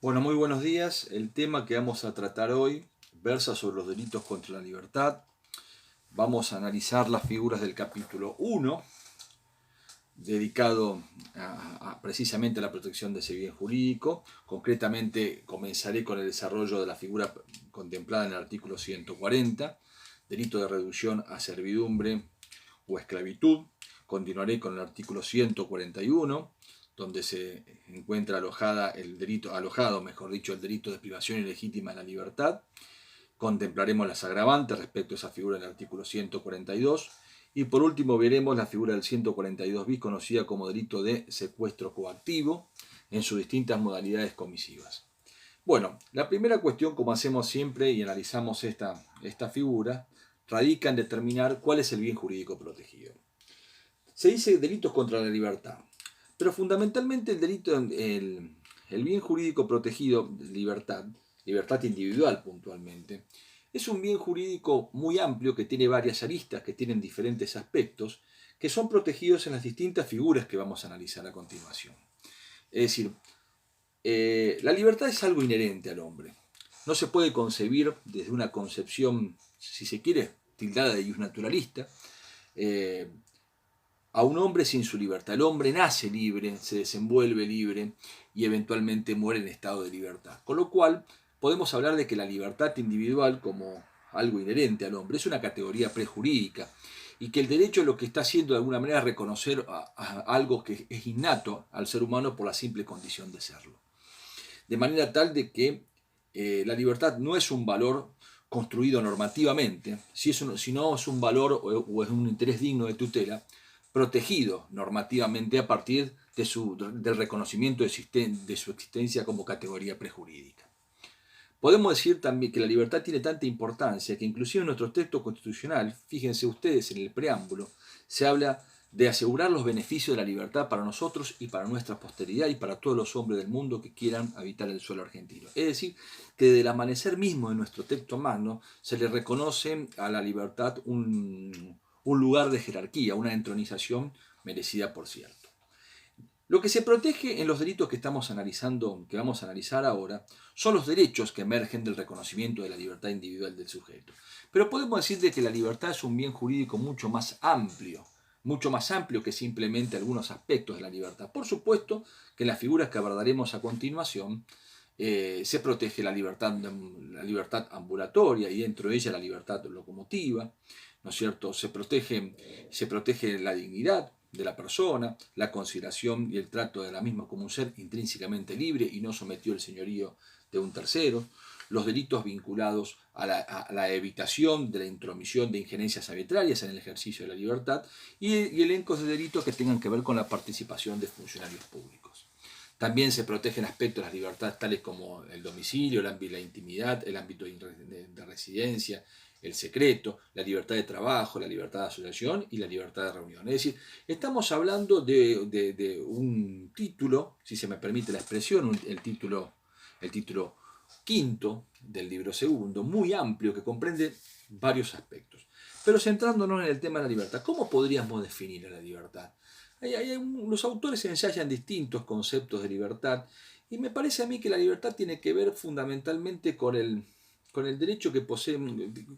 Bueno, muy buenos días. El tema que vamos a tratar hoy versa sobre los delitos contra la libertad. Vamos a analizar las figuras del capítulo 1, dedicado precisamente a la protección de ese bien jurídico. Concretamente, comenzaré con el desarrollo de la figura contemplada en el artículo 140, delito de reducción a servidumbre o esclavitud. Continuaré con el artículo 141, donde se encuentra alojado, el delito de privación ilegítima de la libertad. Contemplaremos las agravantes respecto a esa figura en el artículo 142. Y por último veremos la figura del 142 bis, conocida como delito de secuestro coactivo, en sus distintas modalidades comisivas. Bueno, la primera cuestión, como hacemos siempre y analizamos esta figura, radica en determinar cuál es el bien jurídico protegido. Se dice delitos contra la libertad, pero fundamentalmente el bien jurídico protegido, libertad individual puntualmente, es un bien jurídico muy amplio que tiene varias aristas, que tienen diferentes aspectos, que son protegidos en las distintas figuras que vamos a analizar a continuación. Es decir, la libertad es algo inherente al hombre. No se puede concebir desde una concepción, si se quiere, tildada de naturalista, a un hombre sin su libertad. El hombre nace libre, se desenvuelve libre y eventualmente muere en estado de libertad. Con lo cual, podemos hablar de que la libertad individual, como algo inherente al hombre, es una categoría prejurídica y que el derecho lo que está haciendo de alguna manera es reconocer a algo que es innato al ser humano por la simple condición de serlo. De manera tal de que la libertad no es un valor construido normativamente, sino es un valor o es un interés digno de tutela, protegido normativamente a partir del reconocimiento de su existencia como categoría prejurídica. Podemos decir también que la libertad tiene tanta importancia que inclusive en nuestro texto constitucional, fíjense ustedes en el preámbulo, se habla de asegurar los beneficios de la libertad para nosotros y para nuestra posteridad y para todos los hombres del mundo que quieran habitar el suelo argentino. Es decir, que desde el amanecer mismo de nuestro texto magno se le reconoce a la libertad un lugar de jerarquía, una entronización merecida por cierto. Lo que se protege en los delitos que estamos analizando, que vamos a analizar ahora, son los derechos que emergen del reconocimiento de la libertad individual del sujeto. Pero podemos decir de que la libertad es un bien jurídico mucho más amplio que simplemente algunos aspectos de la libertad. Por supuesto que en las figuras que abordaremos a continuación se protege la libertad ambulatoria y dentro de ella la libertad locomotiva, ¿no es cierto? Se protege la dignidad de la persona, la consideración y el trato de la misma como un ser intrínsecamente libre y no sometido al señorío de un tercero, los delitos vinculados a la evitación de la intromisión de injerencias arbitrarias en el ejercicio de la libertad y elencos de delitos que tengan que ver con la participación de funcionarios públicos. También se protegen aspectos de las libertades tales como el domicilio, la intimidad, el ámbito de residencia, el secreto, la libertad de trabajo, la libertad de asociación y la libertad de reunión. Es decir, estamos hablando de un título, si se me permite la expresión, el título quinto del libro segundo, muy amplio, que comprende varios aspectos. Pero centrándonos en el tema de la libertad, ¿cómo podríamos definir a la libertad? Los autores ensayan distintos conceptos de libertad y me parece a mí que la libertad tiene que ver fundamentalmente con el derecho que posee,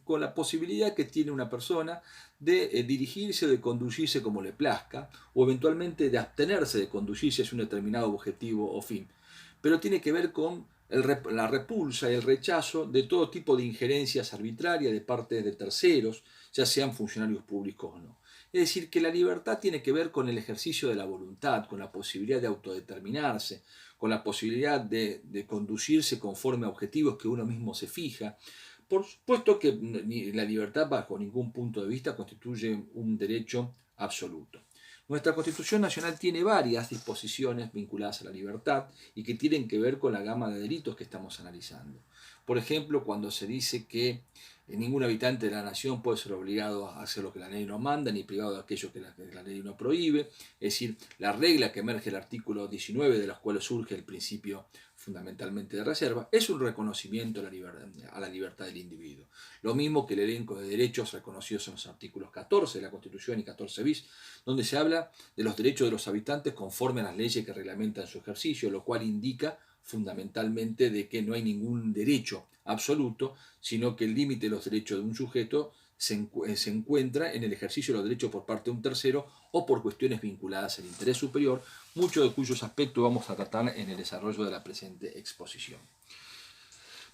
con la posibilidad que tiene una persona de dirigirse o de conducirse como le plazca, o eventualmente de abstenerse de conducirse hacia un determinado objetivo o fin. Pero tiene que ver con la repulsa y el rechazo de todo tipo de injerencias arbitrarias de parte de terceros, ya sean funcionarios públicos o no. Es decir, que la libertad tiene que ver con el ejercicio de la voluntad, con la posibilidad de autodeterminarse, con la posibilidad de conducirse conforme a objetivos que uno mismo se fija. Por supuesto que la libertad bajo ningún punto de vista constituye un derecho absoluto. Nuestra Constitución Nacional tiene varias disposiciones vinculadas a la libertad y que tienen que ver con la gama de delitos que estamos analizando. Por ejemplo, cuando se dice que ningún habitante de la nación puede ser obligado a hacer lo que la ley no manda, ni privado de aquello que la ley no prohíbe. Es decir, la regla que emerge del artículo 19, de los cuales surge el principio fundamentalmente de reserva, es un reconocimiento a la libertad del individuo. Lo mismo que el elenco de derechos reconocidos en los artículos 14 de la Constitución y 14 bis, donde se habla de los derechos de los habitantes conforme a las leyes que reglamentan su ejercicio, lo cual indica fundamentalmente de que no hay ningún derecho absoluto, sino que el límite de los derechos de un sujeto se encuentra en el ejercicio de los derechos por parte de un tercero o por cuestiones vinculadas al interés superior, muchos de cuyos aspectos vamos a tratar en el desarrollo de la presente exposición.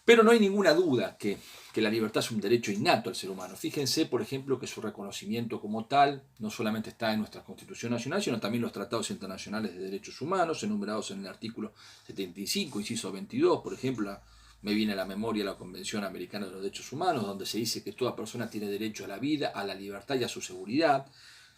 Pero no hay ninguna duda que la libertad es un derecho innato al ser humano. Fíjense, por ejemplo, que su reconocimiento como tal no solamente está en nuestra Constitución Nacional, sino también en los tratados internacionales de derechos humanos, enumerados en el artículo 75, inciso 22, por ejemplo, me viene a la memoria la Convención Americana de los Derechos Humanos, donde se dice que toda persona tiene derecho a la vida, a la libertad y a su seguridad.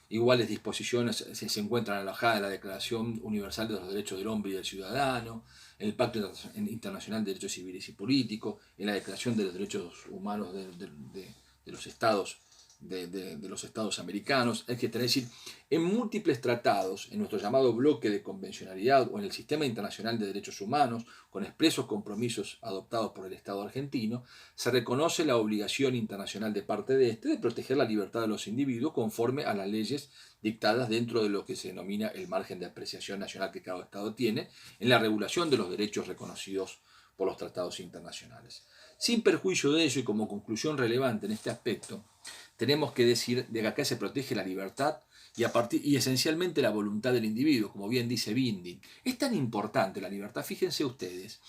Iguales disposiciones se encuentran alojadas en la Declaración Universal de los Derechos del Hombre y del Ciudadano, en el Pacto Internacional de Derechos Civiles y Políticos, en la Declaración de los Derechos Humanos de los Estados de los Estados americanos, es decir, en múltiples tratados, en nuestro llamado bloque de convencionalidad o en el sistema internacional de derechos humanos, con expresos compromisos adoptados por el Estado argentino, se reconoce la obligación internacional de parte de este de proteger la libertad de los individuos conforme a las leyes dictadas dentro de lo que se denomina el margen de apreciación nacional que cada Estado tiene en la regulación de los derechos reconocidos por los tratados internacionales. Sin perjuicio de ello y como conclusión relevante en este aspecto, tenemos que decir de que acá se protege la libertad y esencialmente la voluntad del individuo, como bien dice Binding. Es tan importante la libertad, fíjense ustedes,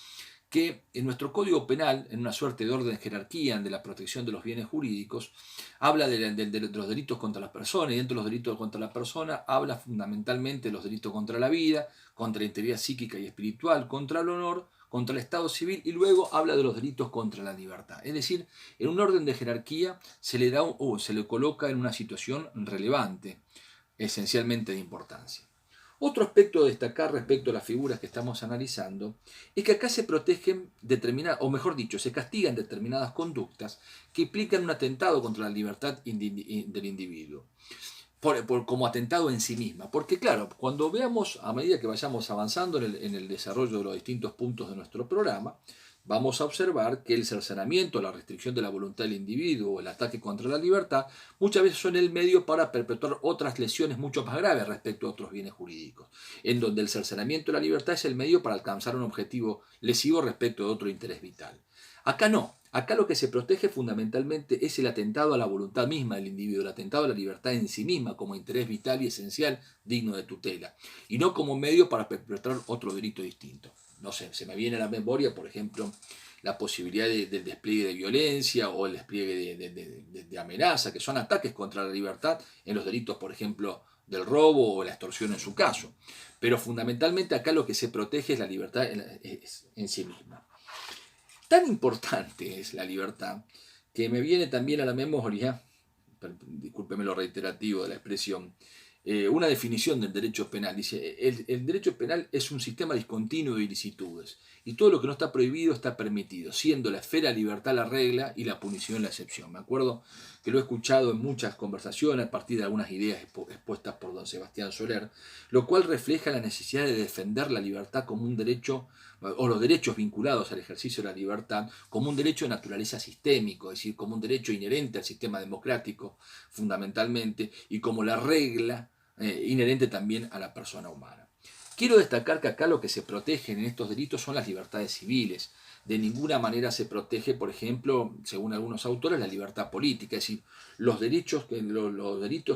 que en nuestro Código Penal, en una suerte de orden jerarquía de la protección de los bienes jurídicos, habla de los delitos contra las personas, y dentro de los delitos contra la persona habla fundamentalmente de los delitos contra la vida, contra la integridad psíquica y espiritual, contra el honor, contra el Estado civil, y luego habla de los delitos contra la libertad. Es decir, en un orden de jerarquía se le coloca en una situación relevante, esencialmente de importancia. Otro aspecto a destacar respecto a las figuras que estamos analizando es que acá se protegen determinadas, o mejor dicho, se castigan determinadas conductas que implican un atentado contra la libertad del individuo. Como atentado en sí misma. Porque claro, cuando veamos, a medida que vayamos avanzando en el desarrollo de los distintos puntos de nuestro programa, vamos a observar que el cercenamiento, la restricción de la voluntad del individuo o el ataque contra la libertad muchas veces son el medio para perpetuar otras lesiones mucho más graves respecto a otros bienes jurídicos, en donde el cercenamiento de la libertad es el medio para alcanzar un objetivo lesivo respecto de otro interés vital. Acá no. Acá lo que se protege fundamentalmente es el atentado a la voluntad misma del individuo, el atentado a la libertad en sí misma como interés vital y esencial digno de tutela, y no como medio para perpetrar otro delito distinto. No sé, se me viene a la memoria, por ejemplo, la posibilidad del despliegue de violencia o el despliegue de amenaza, que son ataques contra la libertad en los delitos, por ejemplo, del robo o la extorsión en su caso. Pero fundamentalmente acá lo que se protege es la libertad en sí misma. Tan importante es la libertad que me viene también a la memoria, discúlpeme lo reiterativo de la expresión, una definición del derecho penal. Dice, el derecho penal es un sistema discontinuo de ilicitudes y todo lo que no está prohibido está permitido, siendo la esfera de libertad la regla y la punición la excepción. Me acuerdo que lo he escuchado en muchas conversaciones a partir de algunas ideas expuestas por don Sebastián Soler, lo cual refleja la necesidad de defender la libertad como un derecho, o los derechos vinculados al ejercicio de la libertad, como un derecho de naturaleza sistémico, es decir, como un derecho inherente al sistema democrático, fundamentalmente, y como la regla inherente también a la persona humana. Quiero destacar que acá lo que se protege en estos delitos son las libertades civiles. De ninguna manera se protege, por ejemplo, según algunos autores, la libertad política, es decir, los delitos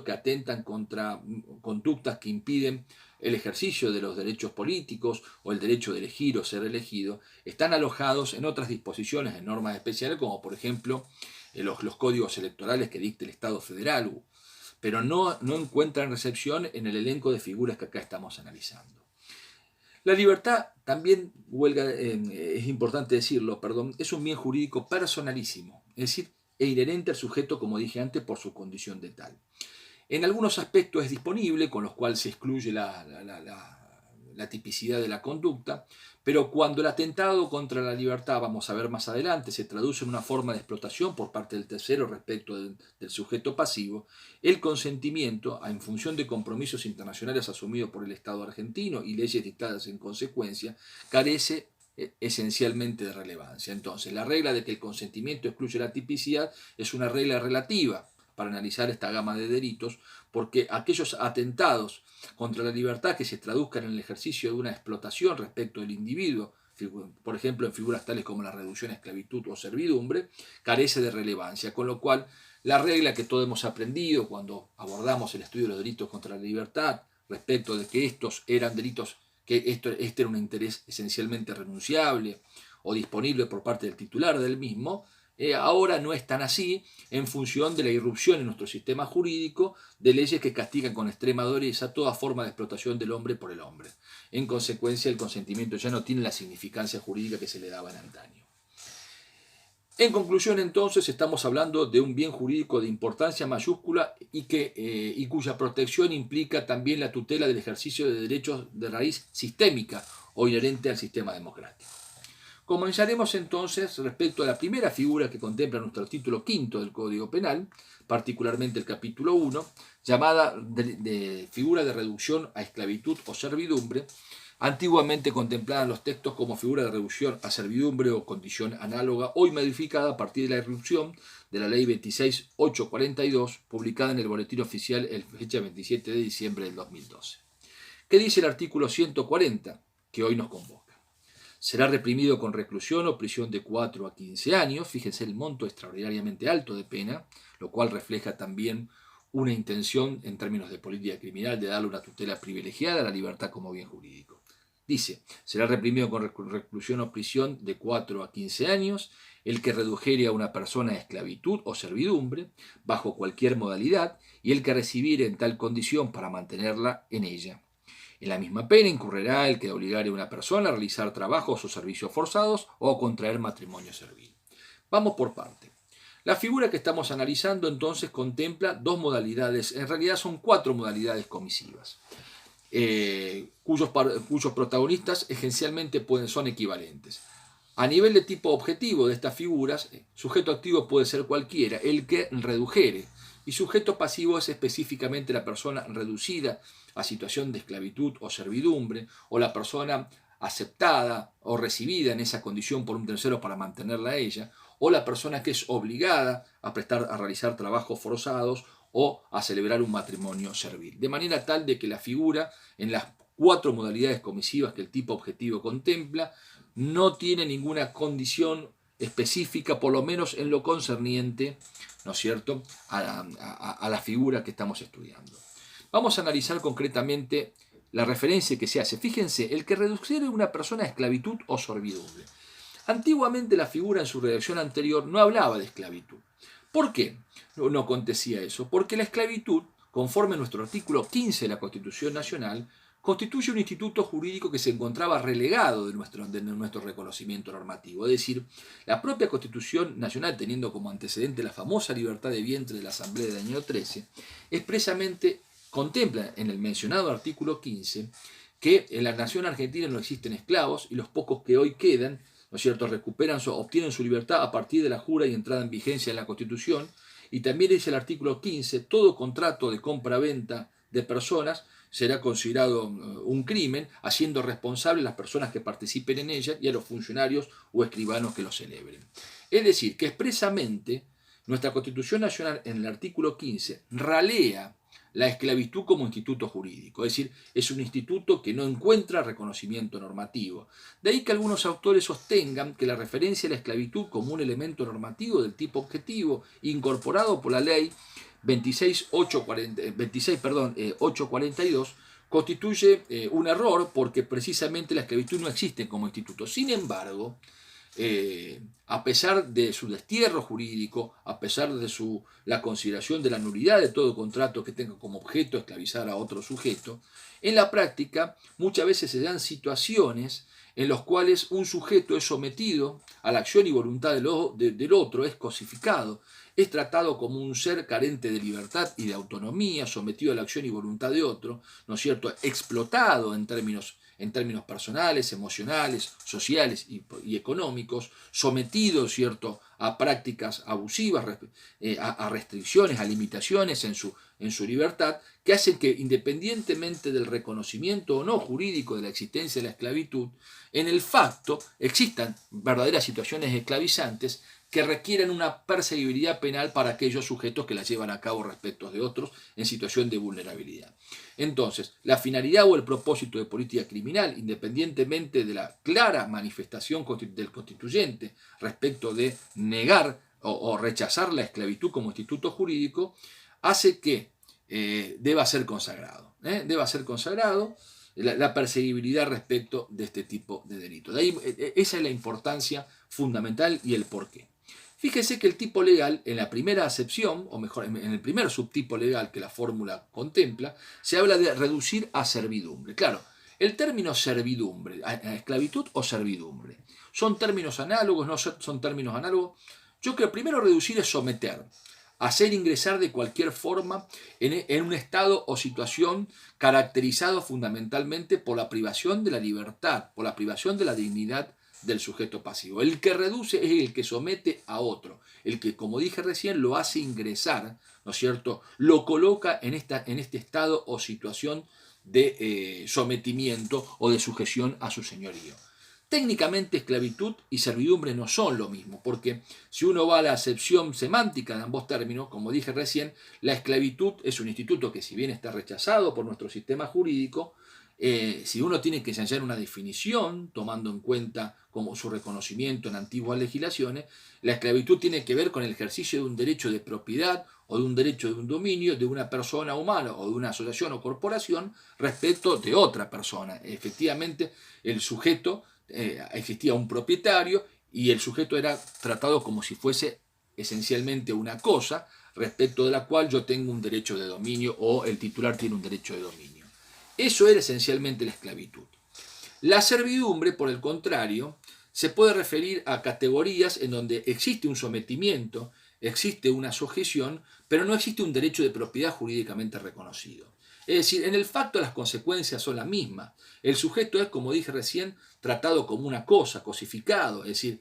que atentan contra conductas que impiden el ejercicio de los derechos políticos o el derecho de elegir o ser elegido, están alojados en otras disposiciones, en normas especiales, como por ejemplo los códigos electorales que dicta el Estado federal, pero no encuentran recepción en el elenco de figuras que acá estamos analizando. La libertad también, es importante decirlo, es un bien jurídico personalísimo, es decir, e inherente al sujeto, como dije antes, por su condición de tal. En algunos aspectos es disponible, con los cuales se excluye la tipicidad de la conducta, pero cuando el atentado contra la libertad, vamos a ver más adelante, se traduce en una forma de explotación por parte del tercero respecto del sujeto pasivo, el consentimiento, en función de compromisos internacionales asumidos por el Estado argentino y leyes dictadas en consecuencia, carece esencialmente de relevancia. Entonces, la regla de que el consentimiento excluye la tipicidad es una regla relativa para analizar esta gama de delitos, porque aquellos atentados contra la libertad que se traduzcan en el ejercicio de una explotación respecto del individuo por ejemplo en figuras tales como la reducción a esclavitud o servidumbre, carece de relevancia, con lo cual la regla que todos hemos aprendido cuando abordamos el estudio de los delitos contra la libertad, respecto de que estos eran delitos, que este era un interés esencialmente renunciable o disponible por parte del titular del mismo, ahora no es tan así en función de la irrupción en nuestro sistema jurídico de leyes que castigan con extrema dureza toda forma de explotación del hombre por el hombre. En consecuencia, el consentimiento ya no tiene la significancia jurídica que se le daba en antaño. En conclusión, entonces, estamos hablando de un bien jurídico de importancia mayúscula y cuya protección implica también la tutela del ejercicio de derechos de raíz sistémica o inherente al sistema democrático. Comenzaremos entonces respecto a la primera figura que contempla nuestro título quinto del Código Penal, particularmente el capítulo 1, llamada de figura de reducción a esclavitud o servidumbre, antiguamente contemplada en los textos como figura de reducción a servidumbre o condición análoga, hoy modificada a partir de la irrupción de la Ley 26.842, publicada en el Boletín Oficial el fecha 27 de diciembre del 2012. ¿Qué dice el artículo 140 que hoy nos convoca? Será reprimido con reclusión o prisión de 4 a 15 años, fíjense el monto extraordinariamente alto de pena, lo cual refleja también una intención en términos de política criminal de darle una tutela privilegiada a la libertad como bien jurídico. Dice, será reprimido con reclusión o prisión de 4 a 15 años el que redujere a una persona a esclavitud o servidumbre, bajo cualquier modalidad, y el que recibiere en tal condición para mantenerla en ella. En la misma pena incurrirá el que obligare a una persona a realizar trabajos o servicios forzados o a contraer matrimonio servil. Vamos por parte. La figura que estamos analizando entonces contempla dos modalidades, en realidad son 4 modalidades comisivas, cuyos protagonistas esencialmente son equivalentes. A nivel de tipo objetivo de estas figuras, sujeto activo puede ser cualquiera, el que redujere, y sujeto pasivo es específicamente la persona reducida a situación de esclavitud o servidumbre, o la persona aceptada o recibida en esa condición por un tercero para mantenerla a ella, o la persona que es obligada a realizar trabajos forzados o a celebrar un matrimonio servil. De manera tal de que la figura, en las 4 modalidades comisivas que el tipo objetivo contempla, no tiene ninguna condición específica, por lo menos en lo concerniente, ¿no es cierto?, a la figura que estamos estudiando. Vamos a analizar concretamente la referencia que se hace. Fíjense, el que reduciera a una persona a esclavitud o servidumbre. Antiguamente la figura en su redacción anterior no hablaba de esclavitud. ¿Por qué no acontecía eso? Porque la esclavitud, conforme a nuestro artículo 15 de la Constitución Nacional, constituye un instituto jurídico que se encontraba relegado de nuestro reconocimiento normativo. Es decir, la propia Constitución Nacional, teniendo como antecedente la famosa libertad de vientre de la Asamblea del año 13, expresamente contempla en el mencionado artículo 15 que en la nación argentina no existen esclavos y los pocos que hoy quedan, ¿no es cierto?, obtienen su libertad a partir de la jura y entrada en vigencia de la Constitución. Y también dice el artículo 15, todo contrato de compra-venta de personas será considerado un crimen, haciendo responsables las personas que participen en ella y a los funcionarios o escribanos que lo celebren. Es decir, que expresamente nuestra Constitución Nacional en el artículo 15 ralea la esclavitud como instituto jurídico, es decir, es un instituto que no encuentra reconocimiento normativo. De ahí que algunos autores sostengan que la referencia a la esclavitud como un elemento normativo del tipo objetivo incorporado por la ley 26.842 constituye un error porque precisamente la esclavitud no existe como instituto. Sin embargo, a pesar de su destierro jurídico, a pesar de la consideración de la nulidad de todo contrato que tenga como objeto esclavizar a otro sujeto, en la práctica muchas veces se dan situaciones en las cuales un sujeto es sometido a la acción y voluntad del otro, es cosificado, es tratado como un ser carente de libertad y de autonomía, sometido a la acción y voluntad de otro, ¿no es cierto?, explotado en términos personales, emocionales, sociales y económicos, sometido, ¿cierto?, a prácticas abusivas, a restricciones, a limitaciones en en su libertad, que hacen que, independientemente del reconocimiento o no jurídico de la existencia de la esclavitud, en el facto existan verdaderas situaciones esclavizantes que requieren una perseguibilidad penal para aquellos sujetos que la llevan a cabo respecto de otros en situación de vulnerabilidad. Entonces, la finalidad o el propósito de política criminal, independientemente de la clara manifestación del constituyente respecto de negar o rechazar la esclavitud como instituto jurídico, hace que deba ser consagrado. Deba ser consagrado la perseguibilidad respecto de este tipo de delitos. De ahí, esa es la importancia fundamental y el porqué. Fíjese que el tipo legal, en la primera acepción, o mejor, en el primer subtipo legal que la fórmula contempla, se habla de reducir a servidumbre. Claro, el término servidumbre, a esclavitud o servidumbre, ¿son términos análogos? ¿No son términos análogos? Yo creo que primero reducir es someter, hacer ingresar de cualquier forma en un estado o situación caracterizado fundamentalmente por la privación de la libertad, por la privación de la dignidad del sujeto pasivo. El que reduce es el que somete a otro, el que, como dije recién, lo hace ingresar, ¿no es cierto?, lo coloca en este estado o situación de sometimiento o de sujeción a su señorío. Técnicamente, esclavitud y servidumbre no son lo mismo, porque si uno va a la acepción semántica de ambos términos, como dije recién, la esclavitud es un instituto que, si bien está rechazado por nuestro sistema jurídico, si uno tiene que ensayar una definición, tomando en cuenta como su reconocimiento en antiguas legislaciones, la esclavitud tiene que ver con el ejercicio de un derecho de propiedad o de un derecho de un dominio de una persona humana o de una asociación o corporación respecto de otra persona. Efectivamente, el sujeto, existía un propietario y el sujeto era tratado como si fuese esencialmente una cosa respecto de la cual yo tengo un derecho de dominio o el titular tiene un derecho de dominio. Eso era esencialmente la esclavitud. La servidumbre, por el contrario, se puede referir a categorías en donde existe un sometimiento, existe una sujeción, pero no existe un derecho de propiedad jurídicamente reconocido. Es decir, en el facto las consecuencias son las mismas. El sujeto es, como dije recién, tratado como una cosa, cosificado, es decir,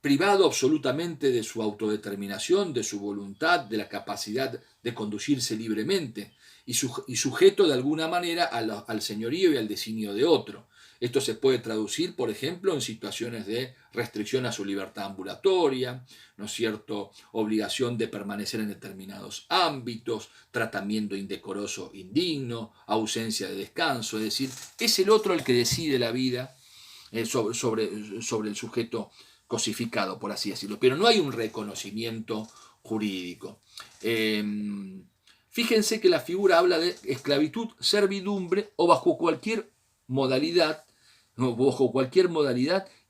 privado absolutamente de su autodeterminación, de su voluntad, de la capacidad de conducirse libremente y sujeto de alguna manera al señorío y al designio de otro. Esto se puede traducir, por ejemplo, en situaciones de restricción a su libertad ambulatoria, ¿no es cierto?, obligación de permanecer en determinados ámbitos, tratamiento indecoroso, indigno, ausencia de descanso, es decir, es el otro el que decide la vida sobre el sujeto cosificado, por así decirlo, pero no hay un reconocimiento jurídico. Fíjense que la figura habla de esclavitud, servidumbre o bajo cualquier modalidad,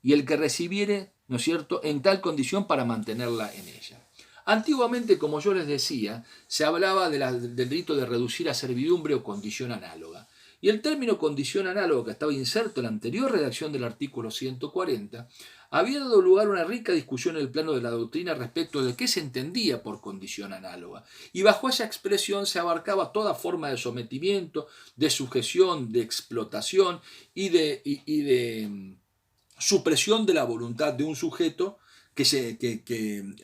y el que recibiere, ¿no es cierto?, en tal condición para mantenerla en ella. Antiguamente, como yo les decía, se hablaba del delito de reducir a servidumbre o condición análoga. Y el término condición análoga, que estaba inserto en la anterior redacción del artículo 140, había dado lugar a una rica discusión en el plano de la doctrina respecto de qué se entendía por condición análoga. Y bajo esa expresión se abarcaba toda forma de sometimiento, de sujeción, de explotación y de supresión de la voluntad de un sujeto que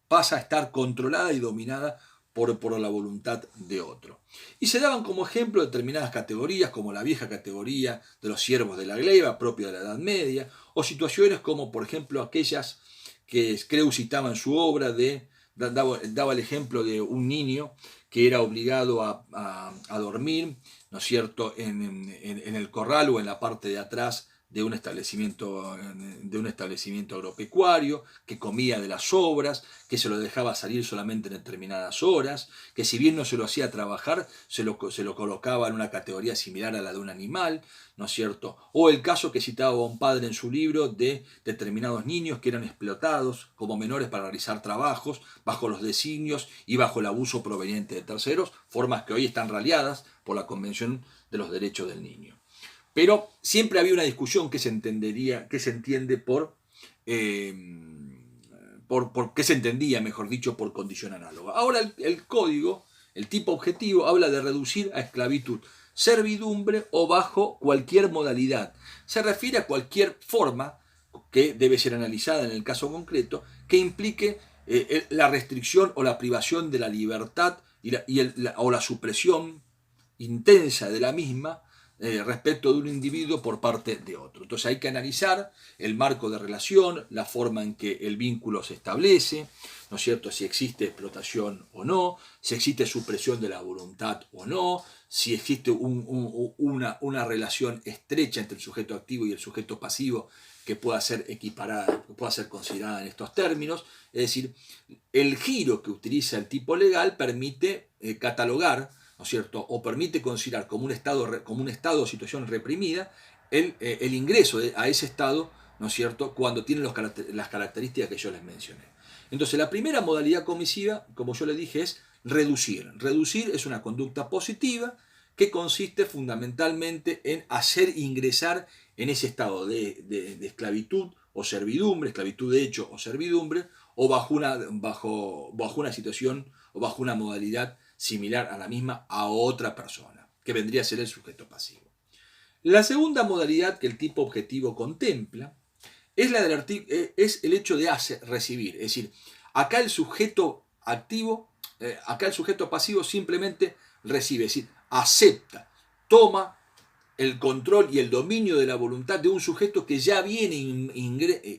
pasa a estar controlada y dominada por la voluntad de otro. Y se daban como ejemplo determinadas categorías, como la vieja categoría de los siervos de la gleba, propia de la Edad Media, o situaciones como, por ejemplo, aquellas que Creus citaba en su obra, daba el ejemplo de un niño que era obligado a dormir, ¿no es cierto?, en el corral o en la parte de atrás de un establecimiento agropecuario, que comía de las sobras, que se lo dejaba salir solamente en determinadas horas, que si bien no se lo hacía trabajar, se lo colocaba en una categoría similar a la de un animal, ¿no es cierto? O el caso que citaba un padre en su libro de determinados niños que eran explotados como menores para realizar trabajos bajo los designios y bajo el abuso proveniente de terceros, formas que hoy están raliadas por la Convención de los Derechos del Niño. Pero siempre había una discusión que se entiende por qué se entendía, mejor dicho, por condición análoga. Ahora el código, el tipo objetivo, habla de reducir a esclavitud, servidumbre o bajo cualquier modalidad. Se refiere a cualquier forma que debe ser analizada en el caso concreto, que implique la restricción o la privación de la libertad o la supresión intensa de la misma respecto de un individuo por parte de otro. Entonces hay que analizar el marco de relación, la forma en que el vínculo se establece, ¿no es cierto?, si existe explotación o no, si existe supresión de la voluntad o no, si existe una relación estrecha entre el sujeto activo y el sujeto pasivo que pueda ser equiparada, que pueda ser considerada en estos términos. Es decir, el giro que utiliza el tipo legal permite catalogar, ¿no es cierto?, o permite considerar como un estado o situación reprimida el ingreso a ese estado, ¿no es cierto?, cuando tiene las características que yo les mencioné. Entonces, la primera modalidad comisiva, como yo le dije, es reducir. Reducir es una conducta positiva que consiste fundamentalmente en hacer ingresar en ese estado de esclavitud o servidumbre, esclavitud de hecho o servidumbre, o bajo una situación o bajo una modalidad similar a la misma a otra persona, que vendría a ser el sujeto pasivo. La segunda modalidad que el tipo objetivo contempla es el hecho de recibir. Es decir, acá el sujeto activo, acá el sujeto pasivo simplemente recibe, es decir, acepta, toma el control y el dominio de la voluntad de un sujeto que ya viene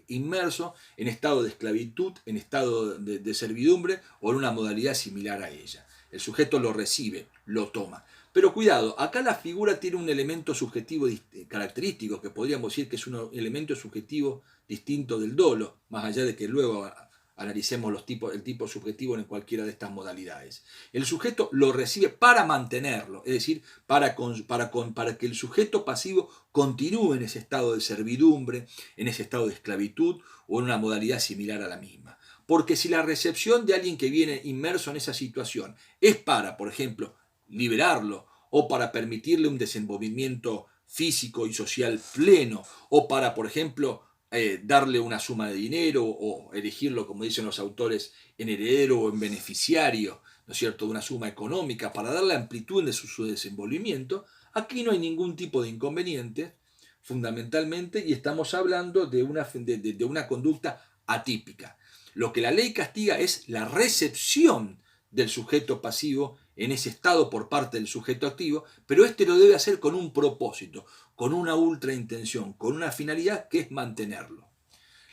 inmerso en estado de esclavitud, en estado de servidumbre o en una modalidad similar a ella. El sujeto lo recibe, lo toma. Pero cuidado, acá la figura tiene un elemento subjetivo característico, que podríamos decir que es un elemento subjetivo distinto del dolo, más allá de que luego analicemos el tipo subjetivo en cualquiera de estas modalidades. El sujeto lo recibe para mantenerlo, es decir, para que el sujeto pasivo continúe en ese estado de servidumbre, en ese estado de esclavitud o en una modalidad similar a la misma. Porque si la recepción de alguien que viene inmerso en esa situación es para, por ejemplo, liberarlo o para permitirle un desenvolvimiento físico y social pleno o para, por ejemplo, darle una suma de dinero o elegirlo, como dicen los autores, en heredero o en beneficiario, ¿no es cierto?, de una suma económica para darle amplitud de su desenvolvimiento, aquí no hay ningún tipo de inconveniente, fundamentalmente, y estamos hablando de una conducta atípica. Lo que la ley castiga es la recepción del sujeto pasivo en ese estado por parte del sujeto activo, pero este lo debe hacer con un propósito, con una ultraintención, con una finalidad que es mantenerlo.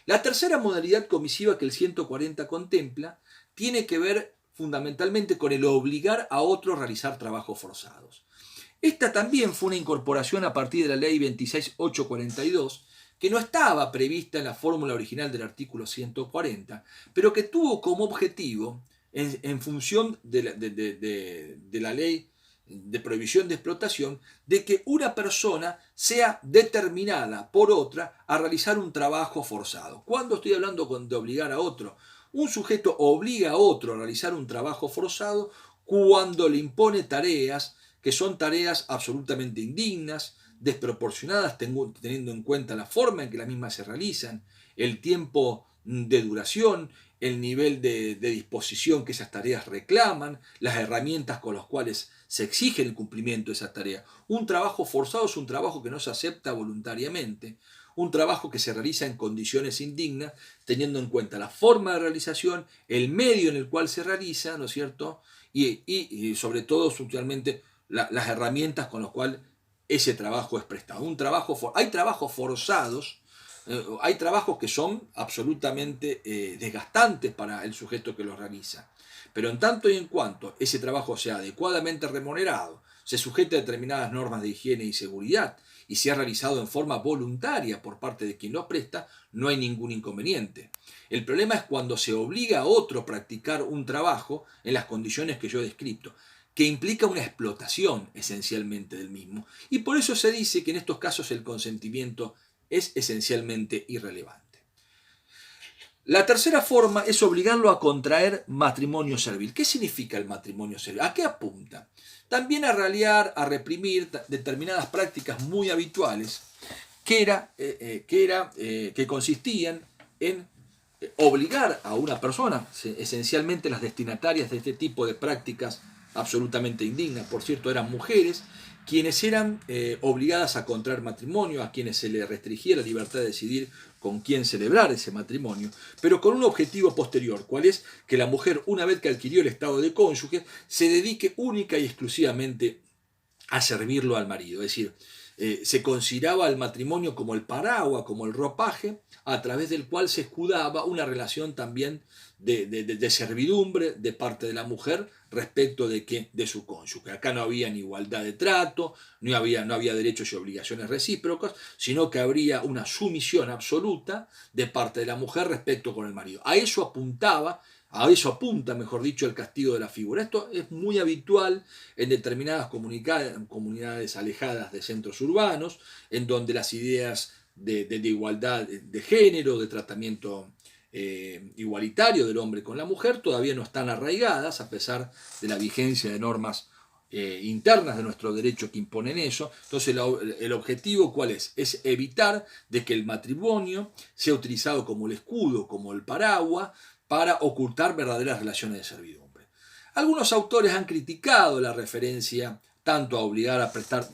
La tercera modalidad comisiva que el 140 contempla tiene que ver fundamentalmente con el obligar a otro a realizar trabajos forzados. Esta también fue una incorporación a partir de la ley 26.842, que no estaba prevista en la fórmula original del artículo 140, pero que tuvo como objetivo, en función de la ley de prohibición de explotación, de que una persona sea determinada por otra a realizar un trabajo forzado. ¿Cuándo estoy hablando de obligar a otro? Un sujeto obliga a otro a realizar un trabajo forzado cuando le impone tareas que son tareas absolutamente indignas, desproporcionadas, teniendo en cuenta la forma en que las mismas se realizan, el tiempo de duración, el nivel de disposición que esas tareas reclaman, las herramientas con las cuales se exige el cumplimiento de esa tarea. Un trabajo forzado es un trabajo que no se acepta voluntariamente, un trabajo que se realiza en condiciones indignas, teniendo en cuenta la forma de realización, el medio en el cual se realiza, ¿no es cierto?, y sobre todo, socialmente, las herramientas con las cuales ese trabajo es prestado. Hay trabajos forzados, hay trabajos que son absolutamente desgastantes para el sujeto que los realiza. Pero en tanto y en cuanto ese trabajo sea adecuadamente remunerado, se sujete a determinadas normas de higiene y seguridad y sea realizado en forma voluntaria por parte de quien lo presta, no hay ningún inconveniente. El problema es cuando se obliga a otro a practicar un trabajo en las condiciones que yo he descrito, que implica una explotación esencialmente del mismo. Y por eso se dice que en estos casos el consentimiento es esencialmente irrelevante. La tercera forma es obligarlo a contraer matrimonio servil. ¿Qué significa el matrimonio servil? ¿A qué apunta? También a ralear, a reprimir determinadas prácticas muy habituales que consistían en obligar a una persona, esencialmente las destinatarias de este tipo de prácticas absolutamente indignas, por cierto, eran mujeres quienes eran obligadas a contraer matrimonio, a quienes se les restringía la libertad de decidir con quién celebrar ese matrimonio, pero con un objetivo posterior, cuál es que la mujer, una vez que adquirió el estado de cónyuge, se dedique única y exclusivamente a servirlo al marido. Es decir, se consideraba el matrimonio como el paraguas, como el ropaje, a través del cual se escudaba una relación también de servidumbre de parte de la mujer respecto de su cónyuge. Acá no había ni igualdad de trato, no había derechos y obligaciones recíprocas, sino que habría una sumisión absoluta de parte de la mujer respecto con el marido. A eso apunta, mejor dicho, el castigo de la figura. Esto es muy habitual en determinadas comunidades alejadas de centros urbanos, en donde las ideas de igualdad de género, de tratamiento igualitario del hombre con la mujer, todavía no están arraigadas, a pesar de la vigencia de normas internas de nuestro derecho que imponen eso. Entonces el objetivo ¿cuál es? Es evitar de que el matrimonio sea utilizado como el escudo, como el paraguas, para ocultar verdaderas relaciones de servidumbre. Algunos autores han criticado la referencia tanto a obligar a prestar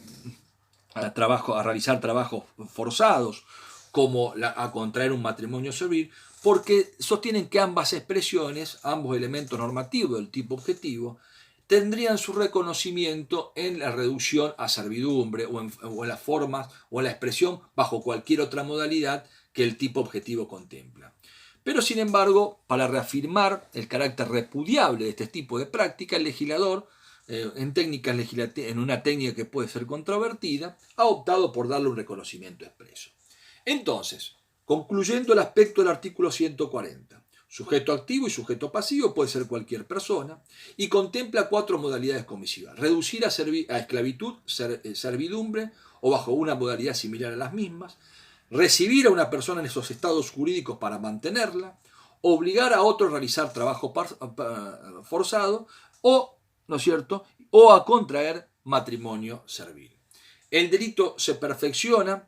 a realizar trabajos forzados como a contraer un matrimonio servil, porque sostienen que ambas expresiones, ambos elementos normativos del tipo objetivo, tendrían su reconocimiento en la reducción a servidumbre o en las formas o en la expresión bajo cualquier otra modalidad que el tipo objetivo contempla. Pero sin embargo, para reafirmar el carácter repudiable de este tipo de práctica, el legislador, en una técnica que puede ser controvertida, ha optado por darle un reconocimiento expreso. Entonces, concluyendo el aspecto del artículo 140, sujeto activo y sujeto pasivo puede ser cualquier persona y contempla 4 modalidades comisivas: reducir a esclavitud, servidumbre o bajo una modalidad similar a las mismas, recibir a una persona en esos estados jurídicos para mantenerla, obligar a otro a realizar trabajo forzado o, ¿no es cierto?, o a contraer matrimonio servil. El delito se perfecciona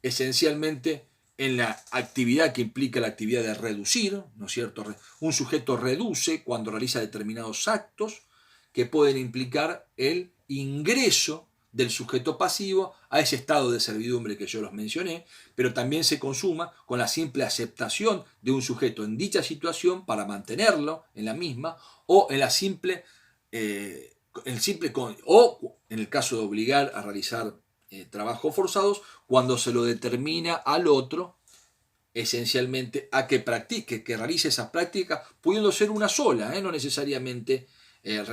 esencialmente en la actividad que implica la actividad de reducir, ¿no es cierto? Un sujeto reduce cuando realiza determinados actos que pueden implicar el ingreso del sujeto pasivo a ese estado de servidumbre que yo los mencioné, pero también se consuma con la simple aceptación de un sujeto en dicha situación para mantenerlo en la misma, o en o en el caso de obligar a realizar trabajos forzados, cuando se lo determina al otro esencialmente a que practique, que realice esa práctica, pudiendo ser una sola, no necesariamente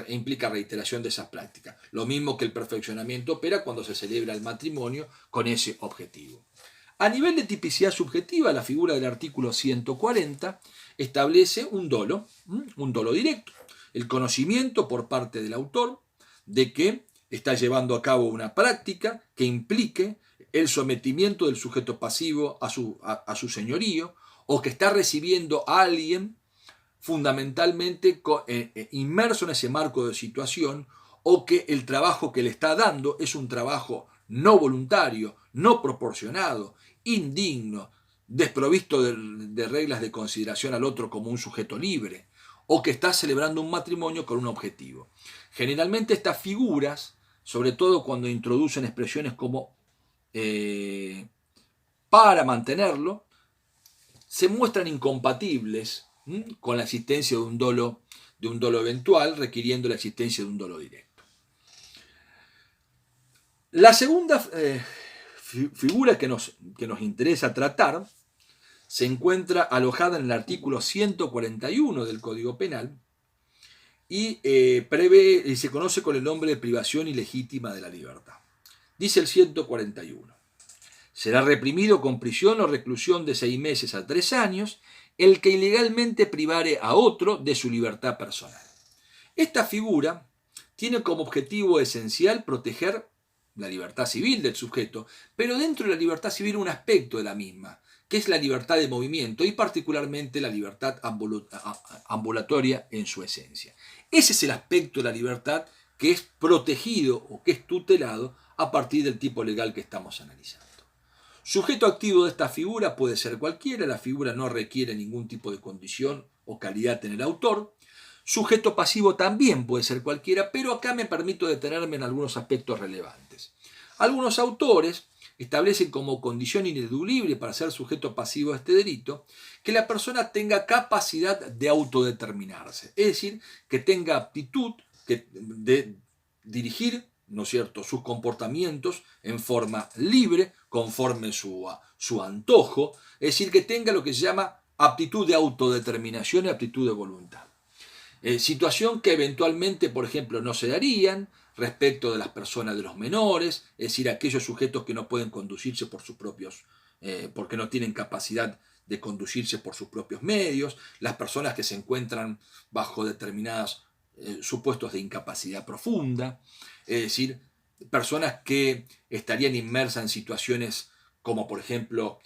implica reiteración de esas prácticas. Lo mismo que el perfeccionamiento opera cuando se celebra el matrimonio con ese objetivo. A nivel de tipicidad subjetiva, la figura del artículo 140 establece un dolo directo, el conocimiento por parte del autor de que está llevando a cabo una práctica que implique el sometimiento del sujeto pasivo a su señorío, o que está recibiendo a alguien fundamentalmente inmerso en ese marco de situación, o que el trabajo que le está dando es un trabajo no voluntario, no proporcionado, indigno, desprovisto de reglas de consideración al otro como un sujeto libre, o que está celebrando un matrimonio con un objetivo. Generalmente estas figuras, sobre todo cuando introducen expresiones como para mantenerlo, se muestran incompatibles con la existencia de un dolo eventual, requiriendo la existencia de un dolo directo. La segunda figura que nos interesa tratar se encuentra alojada en el artículo 141 del Código Penal y prevé y se conoce con el nombre de privación ilegítima de la libertad. Dice el 141: será reprimido con prisión o reclusión de 6 meses a 3 años el que ilegalmente privare a otro de su libertad personal. Esta figura tiene como objetivo esencial proteger la libertad civil del sujeto, pero dentro de la libertad civil un aspecto de la misma, que es la libertad de movimiento y particularmente la libertad ambulatoria en su esencia. Ese es el aspecto de la libertad que es protegido o que es tutelado a partir del tipo legal que estamos analizando. Sujeto activo de esta figura puede ser cualquiera, la figura no requiere ningún tipo de condición o calidad en el autor. Sujeto pasivo también puede ser cualquiera, pero acá me permito detenerme en algunos aspectos relevantes. Algunos autores establecen como condición ineludible para ser sujeto pasivo a este delito que la persona tenga capacidad de autodeterminarse, es decir, que tenga aptitud de dirigir, ¿no es cierto?, sus comportamientos en forma libre, conforme su antojo, es decir, que tenga lo que se llama aptitud de autodeterminación y aptitud de voluntad. Situación que eventualmente, por ejemplo, no se darían respecto de las personas de los menores, es decir, aquellos sujetos que no pueden conducirse por sus propios, porque no tienen capacidad de conducirse por sus propios medios, las personas que se encuentran bajo determinados supuestos de incapacidad profunda, es decir, personas que estarían inmersas en situaciones como por ejemplo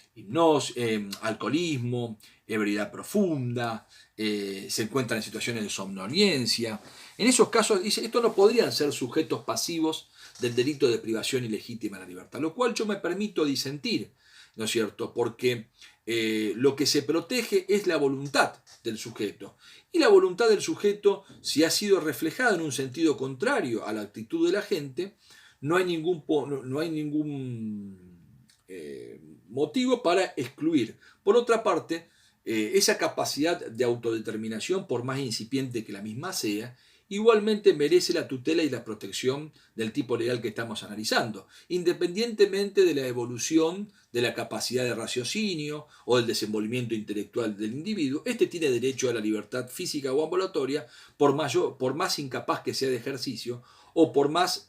alcoholismo, ebriedad profunda, se encuentran en situaciones de somnolencia. En esos casos, dice, estos no podrían ser sujetos pasivos del delito de privación ilegítima de la libertad, lo cual yo me permito disentir, ¿no es cierto? Porque lo que se protege es la voluntad del sujeto. Y la voluntad del sujeto, si ha sido reflejada en un sentido contrario a la actitud de la gente, no hay ningún motivo para excluir. Por otra parte, esa capacidad de autodeterminación, por más incipiente que la misma sea, igualmente merece la tutela y la protección del tipo legal que estamos analizando, independientemente de la evolución de la capacidad de raciocinio o del desenvolvimiento intelectual del individuo. Este tiene derecho a la libertad física o ambulatoria por más incapaz que sea de ejercicio o por más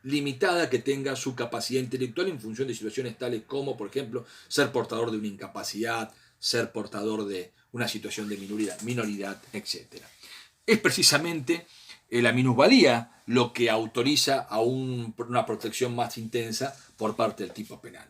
limitada que tenga su capacidad intelectual en función de situaciones tales como, por ejemplo, ser portador de una incapacidad, ser portador de una situación de minoridad, etc. Es precisamente la minusvalía lo que autoriza a una protección más intensa por parte del tipo penal.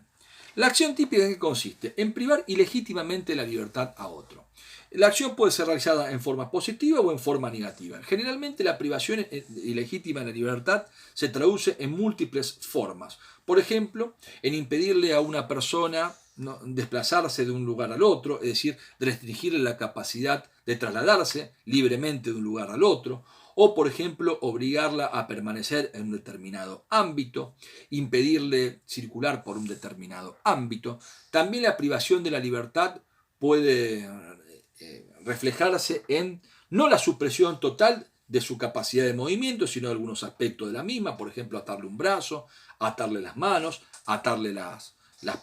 La acción típica en qué consiste? En privar ilegítimamente la libertad a otro. La acción puede ser realizada en forma positiva o en forma negativa. Generalmente la privación ilegítima de la libertad se traduce en múltiples formas. Por ejemplo, en impedirle a una persona desplazarse de un lugar al otro, es decir, restringirle la capacidad de trasladarse libremente de un lugar al otro, o por ejemplo obligarla a permanecer en un determinado ámbito, impedirle circular por un determinado ámbito. También la privación de la libertad puede reflejarse en no la supresión total de su capacidad de movimiento, sino algunos aspectos de la misma, por ejemplo, atarle un brazo, atarle las manos, atarle las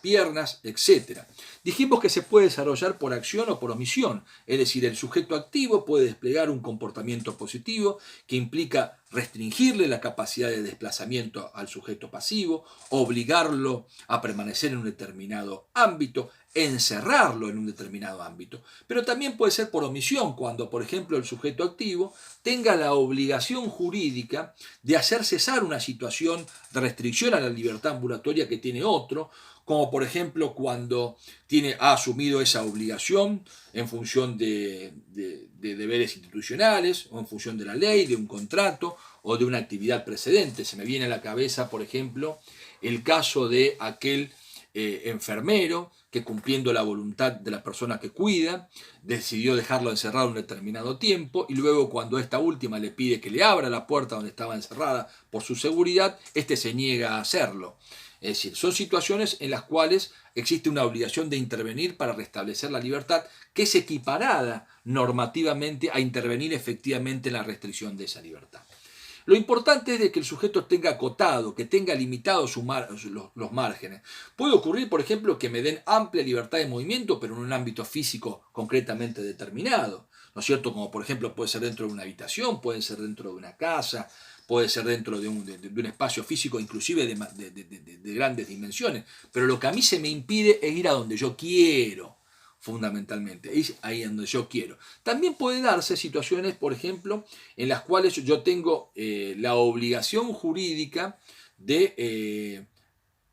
piernas, etc. Dijimos que se puede desarrollar por acción o por omisión, es decir, el sujeto activo puede desplegar un comportamiento positivo que implica restringirle la capacidad de desplazamiento al sujeto pasivo, obligarlo a permanecer en un determinado ámbito, encerrarlo en un determinado ámbito. Pero también puede ser por omisión, cuando, por ejemplo, el sujeto activo tenga la obligación jurídica de hacer cesar una situación de restricción a la libertad ambulatoria que tiene otro, como por ejemplo cuando ha asumido esa obligación en función de deberes institucionales o en función de la ley, de un contrato o de una actividad precedente. Se me viene a la cabeza, por ejemplo, el caso de aquel enfermero que, cumpliendo la voluntad de la persona que cuida, decidió dejarlo encerrado un determinado tiempo y luego, cuando esta última le pide que le abra la puerta donde estaba encerrada por su seguridad, este se niega a hacerlo. Es decir, son situaciones en las cuales existe una obligación de intervenir para restablecer la libertad, que es equiparada normativamente a intervenir efectivamente en la restricción de esa libertad. Lo importante es de que el sujeto tenga acotado, que tenga limitados los márgenes. Puede ocurrir, por ejemplo, que me den amplia libertad de movimiento, pero en un ámbito físico concretamente determinado, ¿no es cierto? Como por ejemplo puede ser dentro de una habitación, puede ser dentro de una casa, puede ser dentro de un espacio físico inclusive de grandes dimensiones. Pero lo que a mí se me impide es ir a donde yo quiero, fundamentalmente, es ahí donde yo quiero. También puede darse situaciones, por ejemplo, en las cuales yo tengo la obligación jurídica de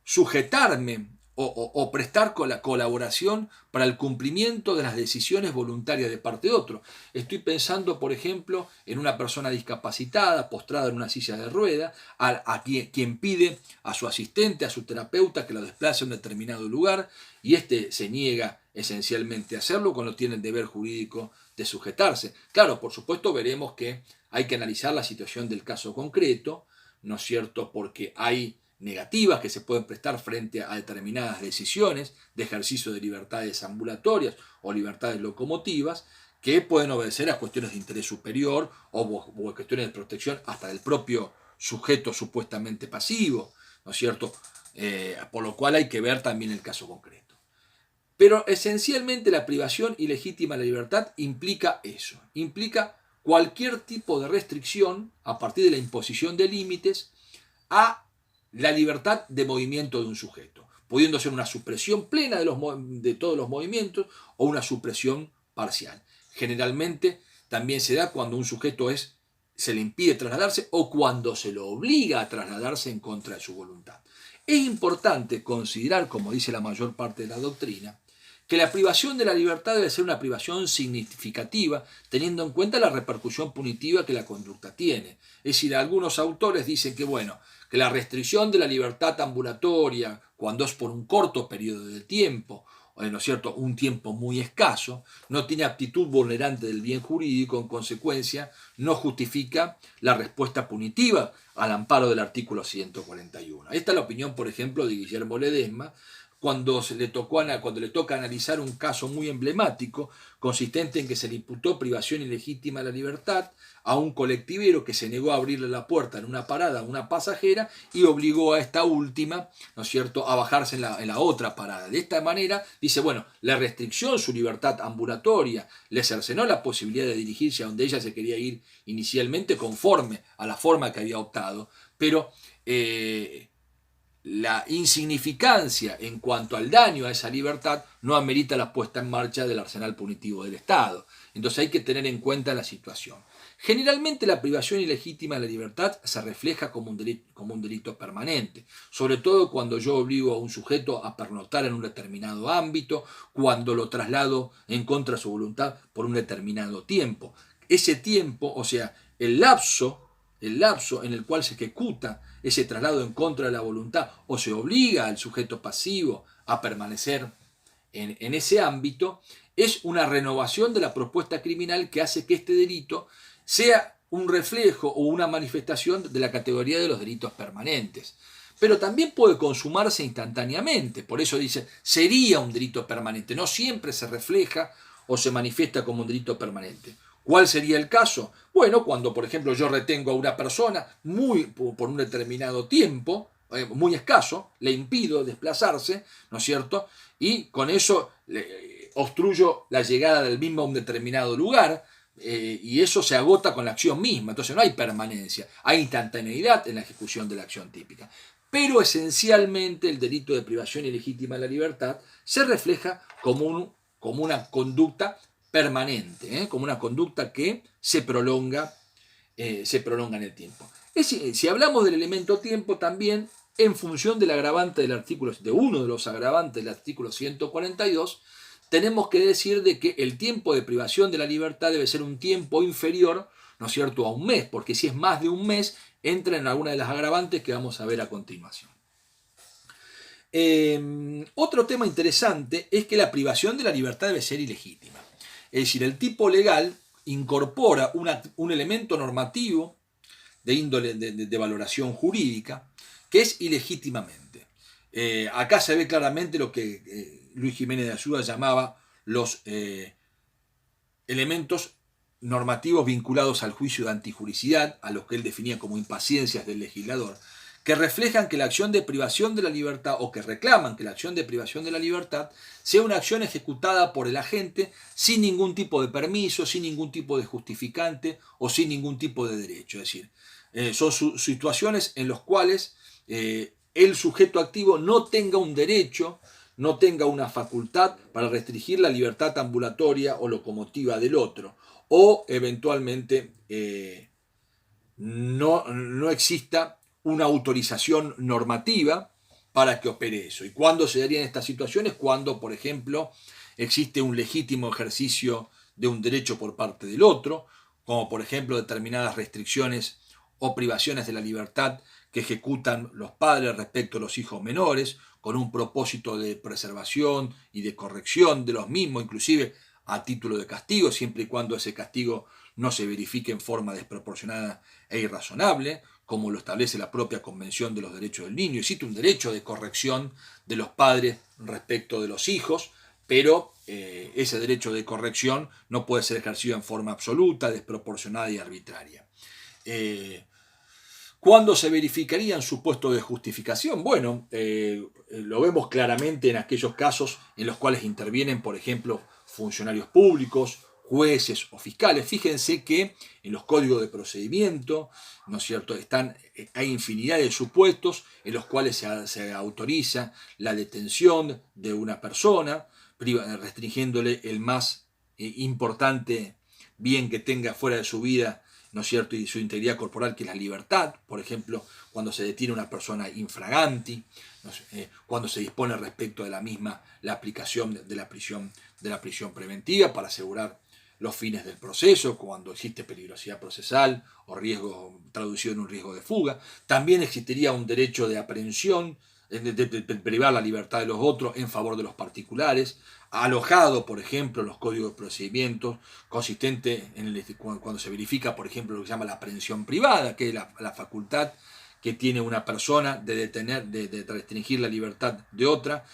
sujetarme o prestar colaboración para el cumplimiento de las decisiones voluntarias de parte de otro. Estoy pensando, por ejemplo, en una persona discapacitada, postrada en una silla de ruedas, a quien pide a su asistente, a su terapeuta, que lo desplace a un determinado lugar, y éste se niega esencialmente a hacerlo cuando tiene el deber jurídico de sujetarse. Claro, por supuesto veremos que hay que analizar la situación del caso concreto, ¿no es cierto?, porque hay negativas que se pueden prestar frente a determinadas decisiones de ejercicio de libertades ambulatorias o libertades locomotivas que pueden obedecer a cuestiones de interés superior o cuestiones de protección hasta del propio sujeto supuestamente pasivo, ¿no es cierto? Por lo cual hay que ver también el caso concreto. Pero esencialmente la privación ilegítima de la libertad implica eso, implica cualquier tipo de restricción a partir de la imposición de límites a la libertad de movimiento de un sujeto, pudiendo ser una supresión plena de todos los movimientos o una supresión parcial. Generalmente también se da cuando un sujeto se le impide trasladarse o cuando se lo obliga a trasladarse en contra de su voluntad. Es importante considerar, como dice la mayor parte de la doctrina, que la privación de la libertad debe ser una privación significativa, teniendo en cuenta la repercusión punitiva que la conducta tiene. Es decir, algunos autores dicen que la restricción de la libertad ambulatoria, cuando es por un corto periodo de tiempo, ¿no es cierto?, un tiempo muy escaso, no tiene aptitud vulnerante del bien jurídico, en consecuencia, no justifica la respuesta punitiva al amparo del artículo 141. Esta es la opinión, por ejemplo, de Guillermo Ledesma, cuando le toca analizar un caso muy emblemático, consistente en que se le imputó privación ilegítima de la libertad a un colectivero que se negó a abrirle la puerta en una parada a una pasajera y obligó a esta última, ¿no es cierto?, a bajarse en la otra parada. De esta manera, dice, la restricción, su libertad ambulatoria, le cercenó la posibilidad de dirigirse a donde ella se quería ir inicialmente conforme a la forma que había optado, pero la insignificancia en cuanto al daño a esa libertad no amerita la puesta en marcha del arsenal punitivo del Estado. Entonces hay que tener en cuenta la situación. Generalmente la privación ilegítima de la libertad se refleja como un delito permanente, sobre todo cuando yo obligo a un sujeto a pernoctar en un determinado ámbito, cuando lo traslado en contra de su voluntad por un determinado tiempo. Ese tiempo, o sea, el lapso en el cual se ejecuta ese traslado en contra de la voluntad o se obliga al sujeto pasivo a permanecer en ese ámbito, es una renovación de la propuesta criminal que hace que este delito sea un reflejo o una manifestación de la categoría de los delitos permanentes. Pero también puede consumarse instantáneamente, por eso dice, sería un delito permanente, no siempre se refleja o se manifiesta como un delito permanente. ¿Cuál sería el caso? Bueno, cuando por ejemplo yo retengo a una persona por un determinado tiempo, muy escaso, le impido desplazarse, ¿no es cierto? Y con eso obstruyo la llegada del mismo a un determinado lugar, y eso se agota con la acción misma. Entonces no hay permanencia, hay instantaneidad en la ejecución de la acción típica. Pero esencialmente el delito de privación ilegítima de la libertad se refleja como una conducta permanente, como una conducta que se prolonga en el tiempo. Si hablamos del elemento tiempo también, en función del agravante de uno de los agravantes del artículo 142, tenemos que decir de que el tiempo de privación de la libertad debe ser un tiempo inferior, ¿no es cierto?, a un mes, porque si es más de un mes, entra en alguna de las agravantes que vamos a ver a continuación. Otro tema interesante es que la privación de la libertad debe ser ilegítima. Es decir, el tipo legal incorpora un elemento normativo de índole de valoración jurídica que es ilegítimamente. Acá se ve claramente lo que Luis Jiménez de Azúa llamaba los elementos normativos vinculados al juicio de antijuricidad, a los que él definía como impaciencias del legislador, que reflejan que la acción de privación de la libertad, o que reclaman que la acción de privación de la libertad sea una acción ejecutada por el agente sin ningún tipo de permiso, sin ningún tipo de justificante o sin ningún tipo de derecho. Es decir, son situaciones en las cuales el sujeto activo no tenga un derecho, no tenga una facultad para restringir la libertad ambulatoria o locomotiva del otro, o eventualmente no exista una autorización normativa para que opere eso. ¿Y cuándo se darían estas situaciones? Cuando, por ejemplo, existe un legítimo ejercicio de un derecho por parte del otro, como por ejemplo determinadas restricciones o privaciones de la libertad que ejecutan los padres respecto a los hijos menores, con un propósito de preservación y de corrección de los mismos, inclusive a título de castigo, siempre y cuando ese castigo no se verifique en forma desproporcionada e irrazonable, como lo establece la propia Convención de los Derechos del Niño. Existe un derecho de corrección de los padres respecto de los hijos, pero ese derecho de corrección no puede ser ejercido en forma absoluta, desproporcionada y arbitraria. ¿Cuándo se verificarían supuestos de justificación? Bueno, lo vemos claramente en aquellos casos en los cuales intervienen, por ejemplo, funcionarios públicos, jueces o fiscales. Fíjense que en los códigos de procedimiento, ¿no es cierto?, hay infinidad de supuestos en los cuales se autoriza la detención de una persona, restringiéndole el más importante bien que tenga fuera de su vida, ¿no es cierto?, y su integridad corporal, que es la libertad. Por ejemplo, cuando se detiene una persona infraganti, ¿no? Cuando se dispone respecto de la misma la aplicación de la prisión preventiva para asegurar los fines del proceso, cuando existe peligrosidad procesal o riesgo traducido en un riesgo de fuga. También existiría un derecho de aprehensión, de privar la libertad de los otros en favor de los particulares, alojado, por ejemplo, en los códigos de procedimientos, consistente en cuando se verifica, por ejemplo, lo que se llama la aprehensión privada, que es la facultad que tiene una persona de detener, de restringir la libertad de otra,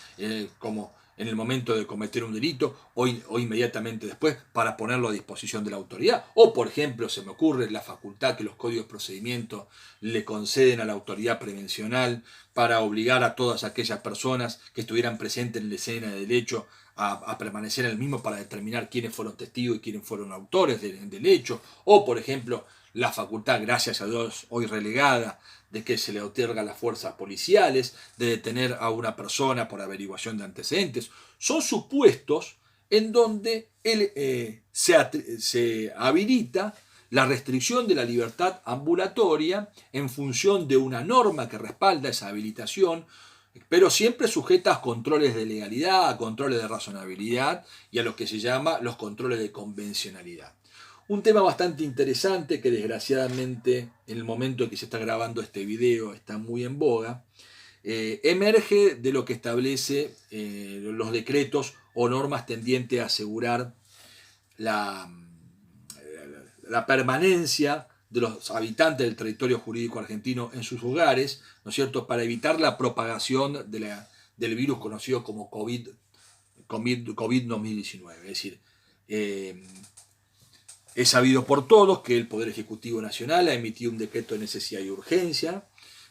como en el momento de cometer un delito o inmediatamente después, para ponerlo a disposición de la autoridad. O, por ejemplo, se me ocurre la facultad que los códigos de procedimiento le conceden a la autoridad prevencional para obligar a todas aquellas personas que estuvieran presentes en la escena del hecho a permanecer en el mismo para determinar quiénes fueron testigos y quiénes fueron autores del hecho. O, por ejemplo, la facultad, gracias a Dios, hoy relegada, de que se le otorga a las fuerzas policiales, de detener a una persona por averiguación de antecedentes. Son supuestos en donde se habilita la restricción de la libertad ambulatoria en función de una norma que respalda esa habilitación, pero siempre sujeta a controles de legalidad, a controles de razonabilidad y a lo que se llama los controles de convencionalidad. Un tema bastante interesante que desgraciadamente en el momento en que se está grabando este video está muy en boga, emerge de lo que establece los decretos o normas tendientes a asegurar la permanencia de los habitantes del territorio jurídico argentino en sus hogares, ¿no es cierto?, para evitar la propagación del virus conocido como COVID-19. Es decir, es sabido por todos que el Poder Ejecutivo Nacional ha emitido un decreto de necesidad y urgencia,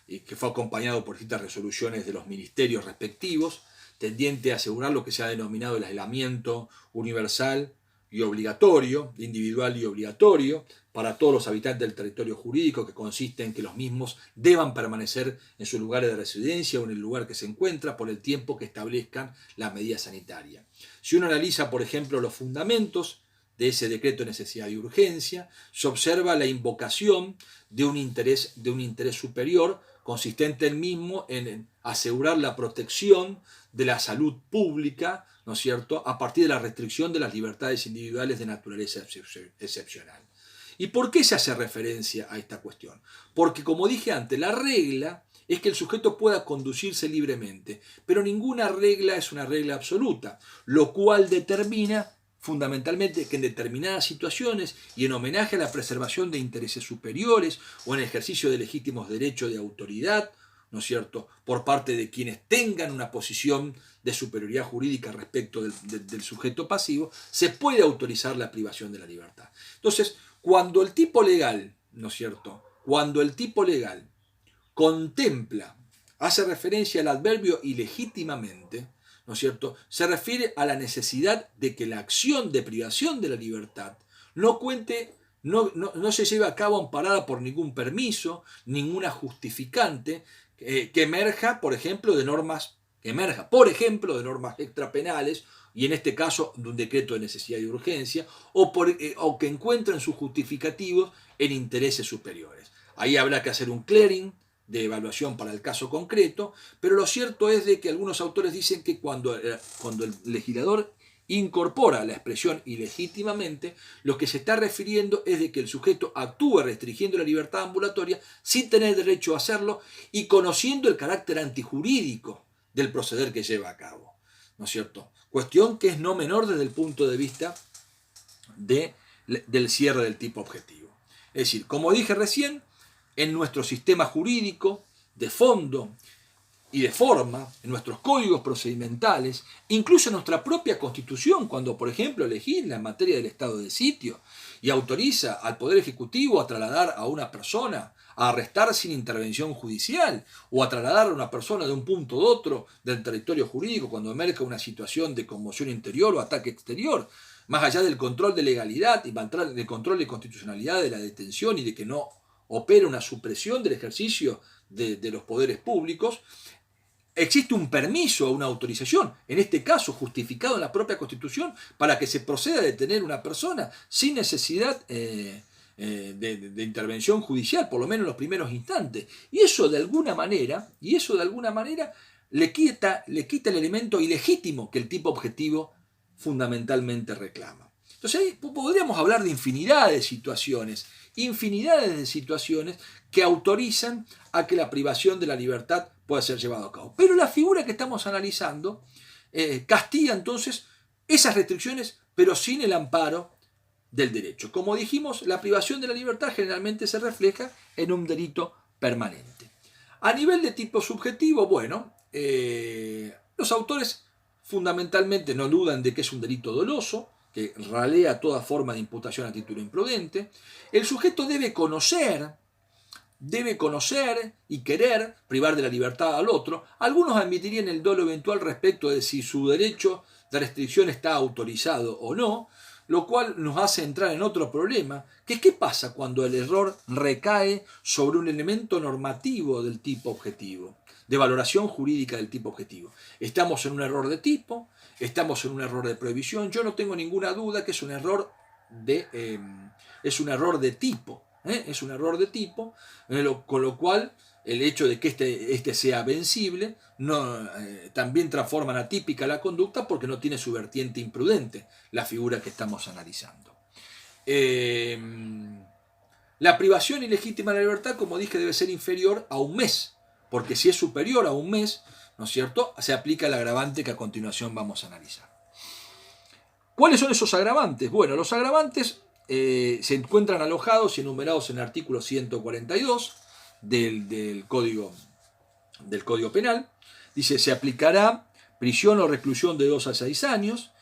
que fue acompañado por distintas resoluciones de los ministerios respectivos, tendiente a asegurar lo que se ha denominado el aislamiento universal y obligatorio, individual y obligatorio, para todos los habitantes del territorio jurídico, que consiste en que los mismos deban permanecer en su lugar de residencia o en el lugar que se encuentra por el tiempo que establezcan las medidas sanitarias. Si uno analiza, por ejemplo, los fundamentos de ese decreto de necesidad y urgencia, se observa la invocación de un interés superior, consistente el mismo en asegurar la protección de la salud pública, ¿no es cierto?, a partir de la restricción de las libertades individuales de naturaleza excepcional. ¿Y por qué se hace referencia a esta cuestión? Porque, como dije antes, la regla es que el sujeto pueda conducirse libremente, pero ninguna regla es una regla absoluta, lo cual determina fundamentalmente que en determinadas situaciones y en homenaje a la preservación de intereses superiores o en el ejercicio de legítimos derechos de autoridad, ¿no es cierto?, por parte de quienes tengan una posición de superioridad jurídica respecto del sujeto pasivo, se puede autorizar la privación de la libertad. Entonces, cuando el tipo legal, ¿no es cierto?, cuando el tipo legal contempla, hace referencia al adverbio ilegítimamente, ¿no es cierto?, se refiere a la necesidad de que la acción de privación de la libertad no se lleve a cabo amparada por ningún permiso, ninguna justificante que emerja, por ejemplo, de normas extrapenales, y en este caso de un decreto de necesidad y urgencia, o que encuentren sus justificativos en intereses superiores. Ahí habrá que hacer un clearing de evaluación para el caso concreto, pero lo cierto es de que algunos autores dicen que cuando el legislador incorpora la expresión ilegítimamente, lo que se está refiriendo es de que el sujeto actúe restringiendo la libertad ambulatoria sin tener derecho a hacerlo y conociendo el carácter antijurídico del proceder que lleva a cabo, ¿no es cierto? Cuestión que es no menor desde el punto de vista del cierre del tipo objetivo. Es decir, como dije recién, en nuestro sistema jurídico, de fondo y de forma, en nuestros códigos procedimentales, incluso en nuestra propia Constitución, cuando, por ejemplo, legisla en materia del estado de sitio y autoriza al Poder Ejecutivo a trasladar a una persona, a arrestar sin intervención judicial, o a trasladar a una persona de un punto a otro del territorio jurídico cuando emerge una situación de conmoción interior o ataque exterior, más allá del control de legalidad y del control de constitucionalidad de la detención y de que no opera una supresión del ejercicio de los poderes públicos, existe un permiso, una autorización, en este caso justificado en la propia Constitución, para que se proceda a detener a una persona sin necesidad de intervención judicial, por lo menos en los primeros instantes. Y eso de alguna manera le quita el elemento ilegítimo que el tipo objetivo fundamentalmente reclama. Entonces ahí podríamos hablar de infinidades de situaciones que autorizan a que la privación de la libertad pueda ser llevada a cabo. Pero la figura que estamos analizando castiga entonces esas restricciones, pero sin el amparo del derecho. Como dijimos, la privación de la libertad generalmente se refleja en un delito permanente. A nivel de tipo subjetivo, bueno, los autores fundamentalmente no dudan de que es un delito doloso, que ralea toda forma de imputación a título imprudente. El sujeto debe conocer y querer privar de la libertad al otro. Algunos admitirían el dolo eventual respecto de si su derecho de restricción está autorizado o no, lo cual nos hace entrar en otro problema, que es qué pasa cuando el error recae sobre un elemento normativo del tipo objetivo, de valoración jurídica del tipo objetivo. Estamos en un error de tipo, estamos en un error de prohibición. Yo no tengo ninguna duda que es un error de tipo. Es un error de tipo, con lo cual el hecho de que este sea vencible también transforma en atípica la conducta porque no tiene su vertiente imprudente, la figura que estamos analizando. La privación ilegítima de la libertad, como dije, debe ser inferior a un mes, porque si es superior a un mes, ¿no es cierto?, se aplica el agravante que a continuación vamos a analizar. ¿Cuáles son esos agravantes? Bueno, los agravantes se encuentran alojados y enumerados en el artículo 142 del Código Penal. Dice, se aplicará prisión o reclusión de 2 a 6 años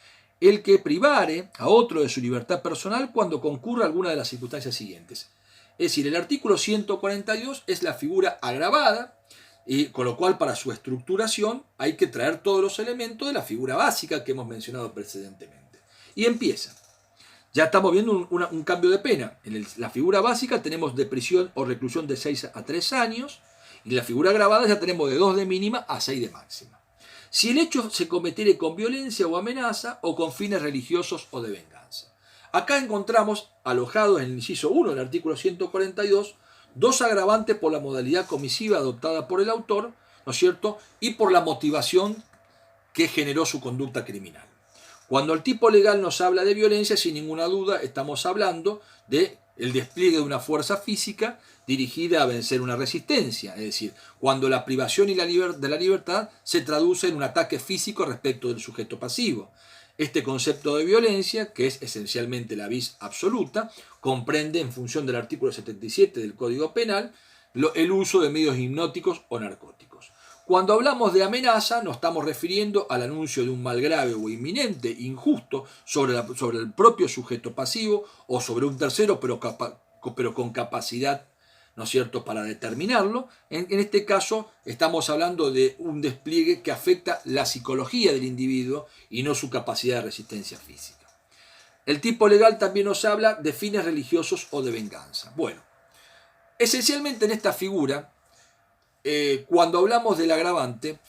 el que privare a otro de su libertad personal cuando concurra alguna de las circunstancias siguientes. Es decir, el artículo 142 es la figura agravada, y con lo cual para su estructuración hay que traer todos los elementos de la figura básica que hemos mencionado precedentemente. Y empieza. Ya estamos viendo un cambio de pena. En la figura básica tenemos de prisión o reclusión de 6 a 3 años, y en la figura agravada ya tenemos de 2 de mínima a 6 de máxima. Si el hecho se cometiere con violencia o amenaza o con fines religiosos o de venganza. Acá encontramos alojados en el inciso 1 del artículo 142 dos agravantes por la modalidad comisiva adoptada por el autor, ¿no es cierto?, y por la motivación que generó su conducta criminal. Cuando el tipo legal nos habla de violencia, sin ninguna duda estamos hablando del despliegue de una fuerza física dirigida a vencer una resistencia, es decir, cuando la privación de la libertad se traduce en un ataque físico respecto del sujeto pasivo. Este concepto de violencia, que es esencialmente la vis absoluta, comprende, en función del artículo 77 del Código Penal, el uso de medios hipnóticos o narcóticos. Cuando hablamos de amenaza, nos estamos refiriendo al anuncio de un mal grave o inminente, injusto, sobre el propio sujeto pasivo o sobre un tercero, pero con capacidad, ¿no es cierto?, para determinarlo. En este caso estamos hablando de un despliegue que afecta la psicología del individuo y no su capacidad de resistencia física. El tipo legal también nos habla de fines religiosos o de venganza. Bueno, esencialmente en esta figura, cuando hablamos del agravante,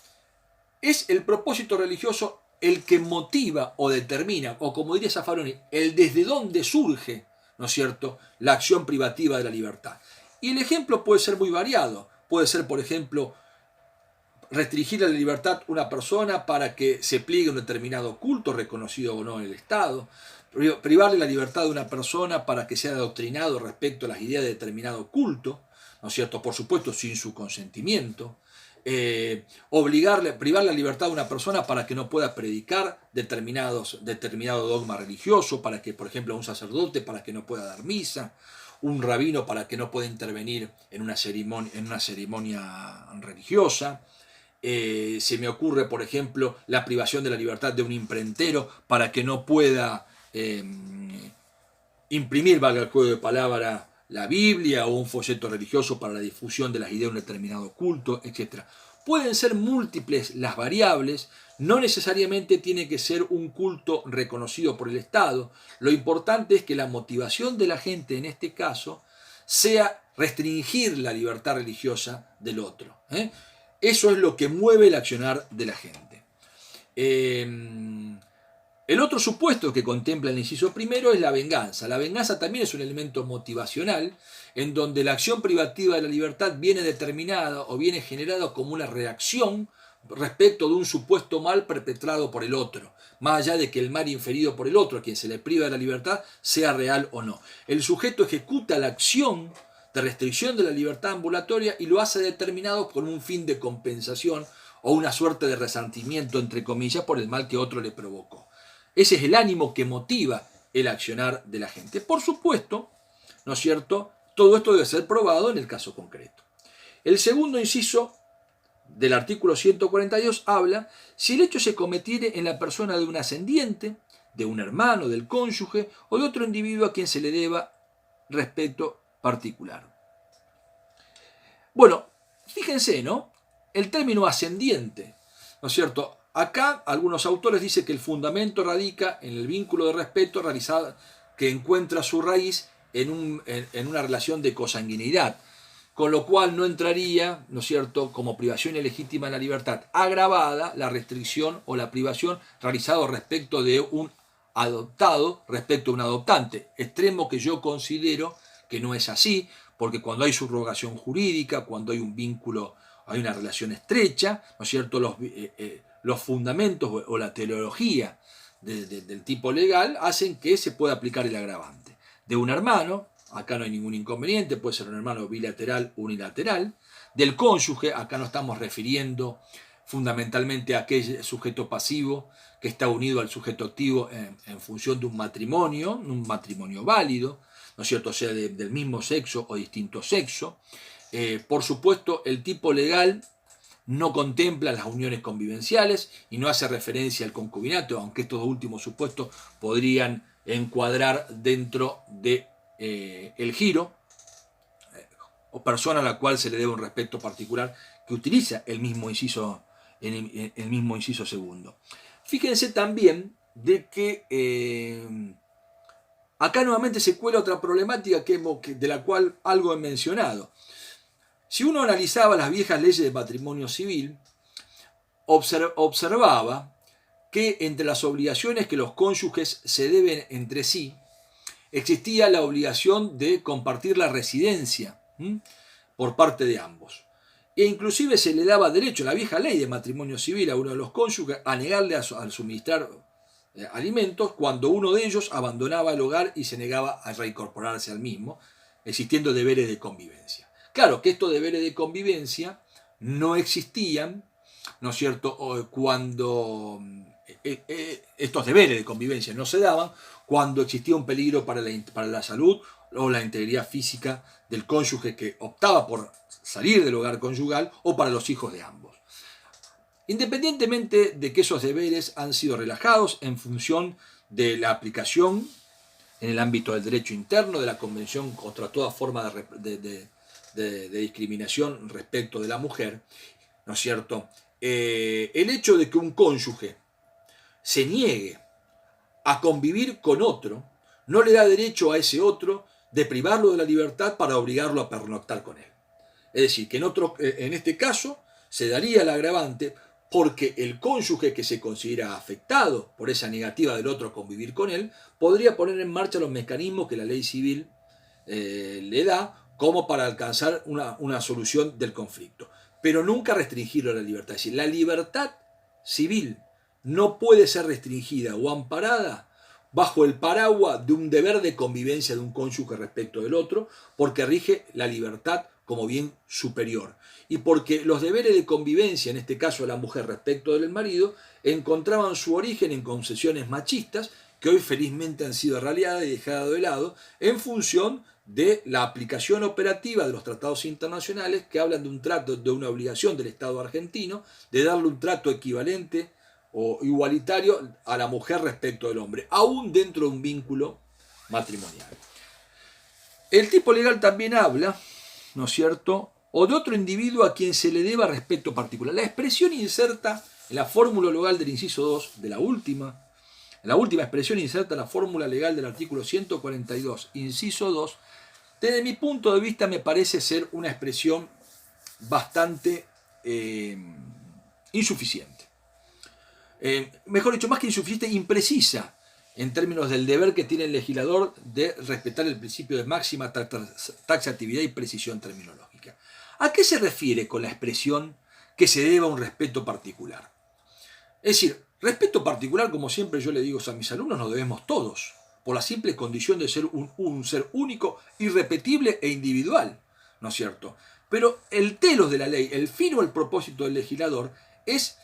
es el propósito religioso el que motiva o determina, o como diría Zaffaroni, el desde dónde surge, ¿no es cierto?, la acción privativa de la libertad. Y el ejemplo puede ser muy variado. puede ser, por ejemplo, restringir la libertad a una persona para que se pliegue a un determinado culto, reconocido o no en el Estado, privarle la libertad de una persona para que sea adoctrinado respecto a las ideas de determinado culto, ¿no es cierto? Por supuesto, sin su consentimiento. Privar la libertad de una persona para que no pueda predicar determinado dogma religioso, para que, por ejemplo, un sacerdote para que no pueda dar misa, un rabino para que no pueda intervenir en una ceremonia religiosa. Se me ocurre, por ejemplo, la privación de la libertad de un imprentero para que no pueda imprimir, valga el juego de palabra, la Biblia o un folleto religioso para la difusión de las ideas de un determinado culto, etc. Pueden ser múltiples las variables, no necesariamente tiene que ser un culto reconocido por el Estado. Lo importante es que la motivación de la gente en este caso sea restringir la libertad religiosa del otro. Eso es lo que mueve el accionar de la gente. El otro supuesto que contempla el inciso primero es la venganza. La venganza también es un elemento motivacional en donde la acción privativa de la libertad viene determinada o viene generada como una reacción respecto de un supuesto mal perpetrado por el otro, más allá de que el mal inferido por el otro, a quien se le priva de la libertad, sea real o no. El sujeto ejecuta la acción de restricción de la libertad ambulatoria y lo hace determinado con un fin de compensación o una suerte de resentimiento, entre comillas, por el mal que otro le provocó. Ese es el ánimo que motiva el accionar de la gente. Por supuesto, ¿no es cierto?, todo esto debe ser probado en el caso concreto. El segundo inciso del artículo 142 habla si el hecho se cometiere en la persona de un ascendiente, de un hermano, del cónyuge o de otro individuo a quien se le deba respeto particular. Bueno, fíjense, ¿no? El término ascendiente, ¿no es cierto? Acá algunos autores dicen que el fundamento radica en el vínculo de respeto realizado que encuentra su raíz en una relación de consanguinidad, con lo cual no entraría, ¿no es cierto?, como privación ilegítima de la libertad agravada la restricción o la privación realizado respecto de un adoptado respecto a un adoptante, extremo que yo considero que no es así, porque cuando hay subrogación jurídica, cuando hay un vínculo, hay una relación estrecha, ¿no es cierto?, los fundamentos o la teología del tipo legal hacen que se pueda aplicar el agravante. De un hermano, acá no hay ningún inconveniente, puede ser un hermano bilateral o unilateral. Del cónyuge, acá nos estamos refiriendo fundamentalmente a aquel sujeto pasivo que está unido al sujeto activo en función de un matrimonio válido, ¿no es cierto?, o sea, del mismo sexo o distinto sexo. Por supuesto, el tipo legal no contempla las uniones convivenciales y no hace referencia al concubinato, aunque estos dos últimos supuestos podrían encuadrar dentro de el giro o persona a la cual se le debe un respeto particular que utiliza el mismo inciso segundo. Fíjense también de que acá nuevamente se cuela otra problemática de la cual algo he mencionado. Si uno analizaba las viejas leyes de matrimonio civil, observaba que entre las obligaciones que los cónyuges se deben entre sí, existía la obligación de compartir la residencia por parte de ambos. E inclusive se le daba derecho, la vieja ley de matrimonio civil, a uno de los cónyuges a negarle al suministrar alimentos cuando uno de ellos abandonaba el hogar y se negaba a reincorporarse al mismo, existiendo deberes de convivencia. Claro que estos deberes de convivencia no existían, ¿no es cierto?, cuando estos deberes de convivencia no se daban cuando existía un peligro para la salud o la integridad física del cónyuge que optaba por salir del hogar conyugal o para los hijos de ambos. Independientemente de que esos deberes han sido relajados en función de la aplicación en el ámbito del derecho interno, de la Convención contra toda forma de discriminación respecto de la mujer, ¿no es cierto? El hecho de que un cónyuge se niegue a convivir con otro no le da derecho a ese otro de privarlo de la libertad para obligarlo a pernoctar con él. Es decir, que en este caso se daría el agravante porque el cónyuge que se considera afectado por esa negativa del otro a convivir con él podría poner en marcha los mecanismos que la ley civil le da como para alcanzar una solución del conflicto, pero nunca restringirlo a la libertad. Es decir, la libertad civil no puede ser restringida o amparada bajo el paraguas de un deber de convivencia de un cónyuge respecto del otro, porque rige la libertad como bien superior. Y porque los deberes de convivencia, en este caso de la mujer respecto del marido, encontraban su origen en concesiones machistas, que hoy felizmente han sido raleadas y dejadas de lado, en función de la aplicación operativa de los tratados internacionales que hablan de un trato, de una obligación del Estado argentino, de darle un trato equivalente o igualitario a la mujer respecto del hombre, aún dentro de un vínculo matrimonial. El tipo legal también habla, ¿no es cierto?, o de otro individuo a quien se le deba respeto particular. La expresión inserta en la fórmula legal del inciso 2 de la última expresión inserta en la fórmula legal del artículo 142, inciso 2, desde mi punto de vista me parece ser una expresión bastante insuficiente. Mejor dicho, más que insuficiente, imprecisa en términos del deber que tiene el legislador de respetar el principio de máxima taxatividad y precisión terminológica. ¿A qué se refiere con la expresión que se deba un respeto particular? Es decir, respeto particular, como siempre yo le digo a mis alumnos, nos debemos todos, por la simple condición de ser un ser único, irrepetible e individual, ¿no es cierto? Pero el telos de la ley, el fin o el propósito del legislador es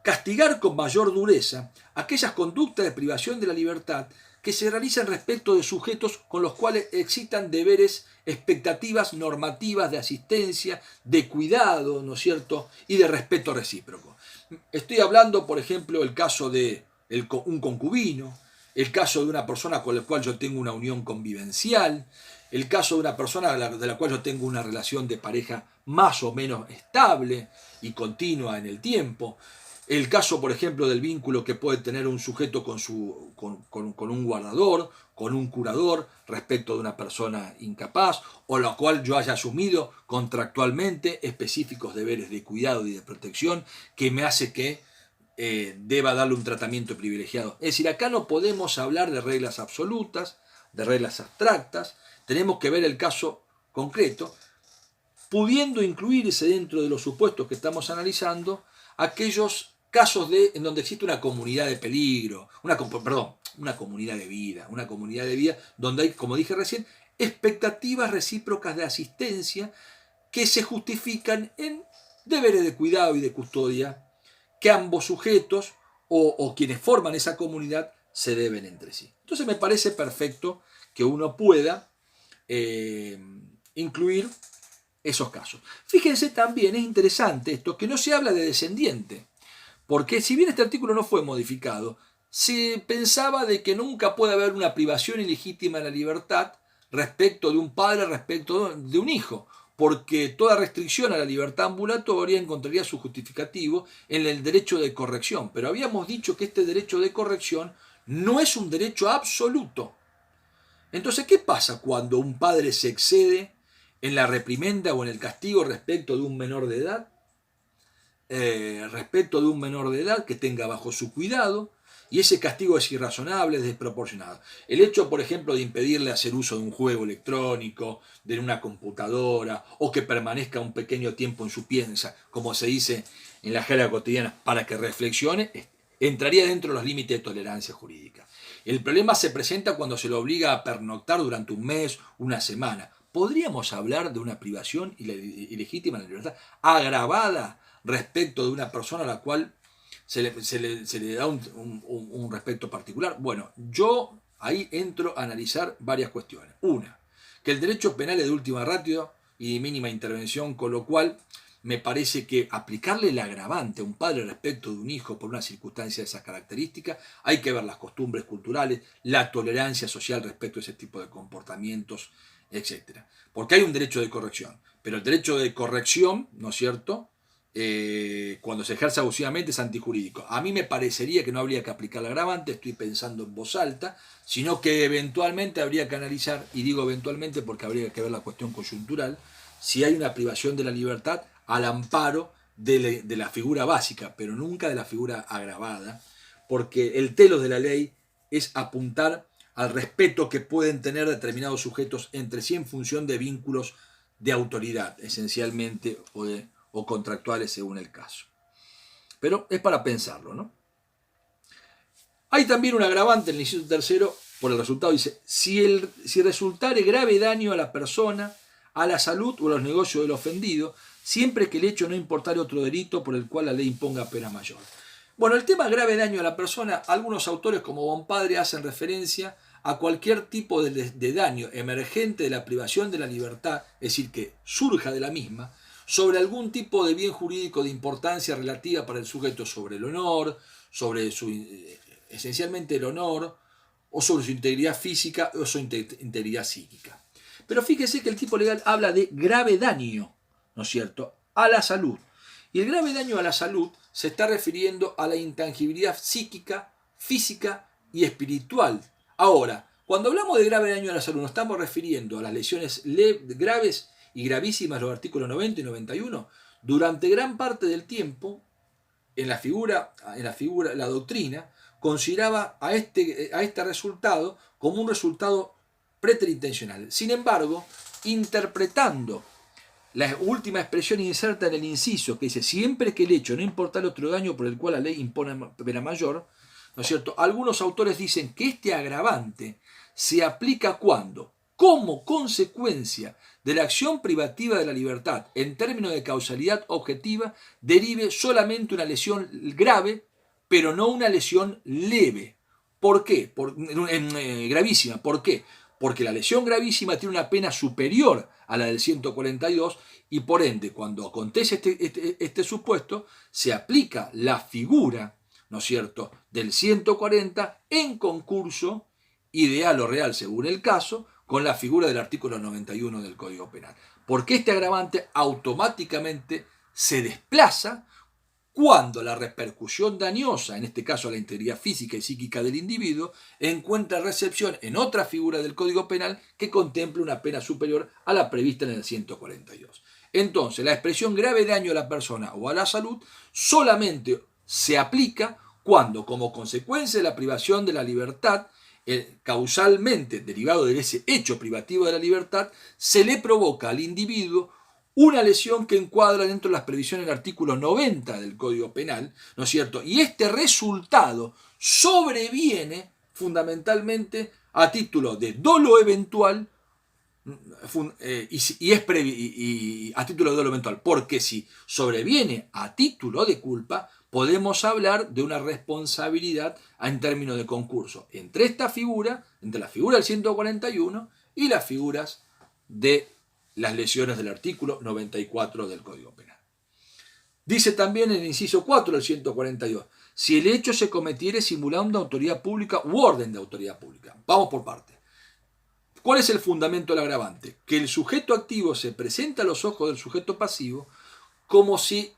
castigar con mayor dureza aquellas conductas de privación de la libertad que se realizan respecto de sujetos con los cuales existan deberes, expectativas normativas de asistencia, de cuidado, ¿no es cierto?, y de respeto recíproco. Estoy hablando, por ejemplo, el caso de un concubino, el caso de una persona con la cual yo tengo una unión convivencial, el caso de una persona de la cual yo tengo una relación de pareja más o menos estable y continua en el tiempo. El caso, por ejemplo, del vínculo que puede tener un sujeto con un guardador, con un curador, respecto de una persona incapaz, o la cual yo haya asumido contractualmente específicos deberes de cuidado y de protección que me hace que deba darle un tratamiento privilegiado. Es decir, acá no podemos hablar de reglas absolutas, de reglas abstractas, tenemos que ver el caso concreto, pudiendo incluirse dentro de los supuestos que estamos analizando aquellos casos en donde existe una comunidad de peligro, una comunidad de vida donde hay, como dije recién, expectativas recíprocas de asistencia que se justifican en deberes de cuidado y de custodia que ambos sujetos o quienes forman esa comunidad se deben entre sí. Entonces me parece perfecto que uno pueda incluir esos casos. Fíjense también, es interesante esto, que no se habla de descendiente. Porque si bien este artículo no fue modificado, se pensaba de que nunca puede haber una privación ilegítima de la libertad respecto de un padre, respecto de un hijo, porque toda restricción a la libertad ambulatoria encontraría su justificativo en el derecho de corrección. Pero habíamos dicho que este derecho de corrección no es un derecho absoluto. Entonces, ¿qué pasa cuando un padre se excede en la reprimenda o en el castigo respecto de un menor de edad? Respecto de un menor de edad que tenga bajo su cuidado, y ese castigo es irrazonable, es desproporcionado. El hecho, por ejemplo, de impedirle hacer uso de un juego electrónico, de una computadora, o que permanezca un pequeño tiempo en su piensa, como se dice en la jerga cotidiana, para que reflexione, entraría dentro de los límites de tolerancia jurídica. El problema se presenta cuando se lo obliga a pernoctar durante un mes, una semana. ¿Podríamos hablar de una privación ilegítima de la libertad agravada respecto de una persona a la cual se le da un respeto particular? Bueno, yo ahí entro a analizar varias cuestiones. Una, que el derecho penal es de última ratio y de mínima intervención, con lo cual me parece que aplicarle el agravante a un padre respecto de un hijo por una circunstancia de esas características, hay que ver las costumbres culturales, la tolerancia social respecto a ese tipo de comportamientos, etc. Porque hay un derecho de corrección, pero el derecho de corrección, ¿no es cierto?, cuando se ejerce abusivamente es antijurídico. A mí me parecería que no habría que aplicar el agravante, estoy pensando en voz alta, sino que eventualmente habría que analizar, y digo eventualmente porque habría que ver la cuestión coyuntural, si hay una privación de la libertad al amparo de la figura básica, pero nunca de la figura agravada, porque el telos de la ley es apuntar al respeto que pueden tener determinados sujetos entre sí en función de vínculos de autoridad, esencialmente, o contractuales según el caso. Pero es para pensarlo, ¿no? Hay también un agravante en el inciso tercero por el resultado. Dice, si resultare grave daño a la persona, a la salud o a los negocios del ofendido, siempre que el hecho no importare otro delito por el cual la ley imponga pena mayor. Bueno, el tema grave daño a la persona, algunos autores como Bonpadre hacen referencia a cualquier tipo de daño emergente de la privación de la libertad, es decir, que surja de la misma, sobre algún tipo de bien jurídico de importancia relativa para el sujeto, sobre el honor, sobre esencialmente el honor, o sobre su integridad física o su integridad psíquica. Pero fíjese que el tipo legal habla de grave daño, ¿no es cierto?, a la salud. Y el grave daño a la salud se está refiriendo a la intangibilidad psíquica, física y espiritual. Ahora, cuando hablamos de grave daño a la salud, nos estamos refiriendo a las lesiones graves y gravísimas, los artículos 90 y 91. Durante gran parte del tiempo, la doctrina consideraba a este resultado como un resultado preterintencional. Sin embargo, interpretando la última expresión inserta en el inciso, que dice, siempre que el hecho no importa el otro daño por el cual la ley impone pena mayor, ¿no es cierto?, algunos autores dicen que este agravante se aplica cuando, como consecuencia de la acción privativa de la libertad, en términos de causalidad objetiva, derive solamente una lesión grave, pero no una lesión leve. ¿Por qué? Gravísima. ¿Por qué? Porque la lesión gravísima tiene una pena superior a la del 142 y por ende, cuando acontece este supuesto, se aplica la figura, ¿no es cierto?, del 140 en concurso, ideal o real según el caso, con la figura del artículo 91 del Código Penal. Porque este agravante automáticamente se desplaza cuando la repercusión dañosa, en este caso a la integridad física y psíquica del individuo, encuentra recepción en otra figura del Código Penal que contemple una pena superior a la prevista en el 142. Entonces, la expresión grave daño a la persona o a la salud solamente se aplica cuando, como consecuencia de la privación de la libertad, causalmente derivado de ese hecho privativo de la libertad, se le provoca al individuo una lesión que encuadra dentro de las previsiones del artículo 90 del Código Penal, ¿no es cierto? Y este resultado sobreviene fundamentalmente a título de dolo eventual y a título de dolo eventual, porque si sobreviene a título de culpa, podemos hablar de una responsabilidad en términos de concurso entre esta figura, entre la figura del 141 y las figuras de las lesiones del artículo 94 del Código Penal. Dice también en el inciso 4 del 142, si el hecho se cometiere simulando autoridad pública u orden de autoridad pública. Vamos por partes. ¿Cuál es el fundamento del agravante? Que el sujeto activo se presenta a los ojos del sujeto pasivo como si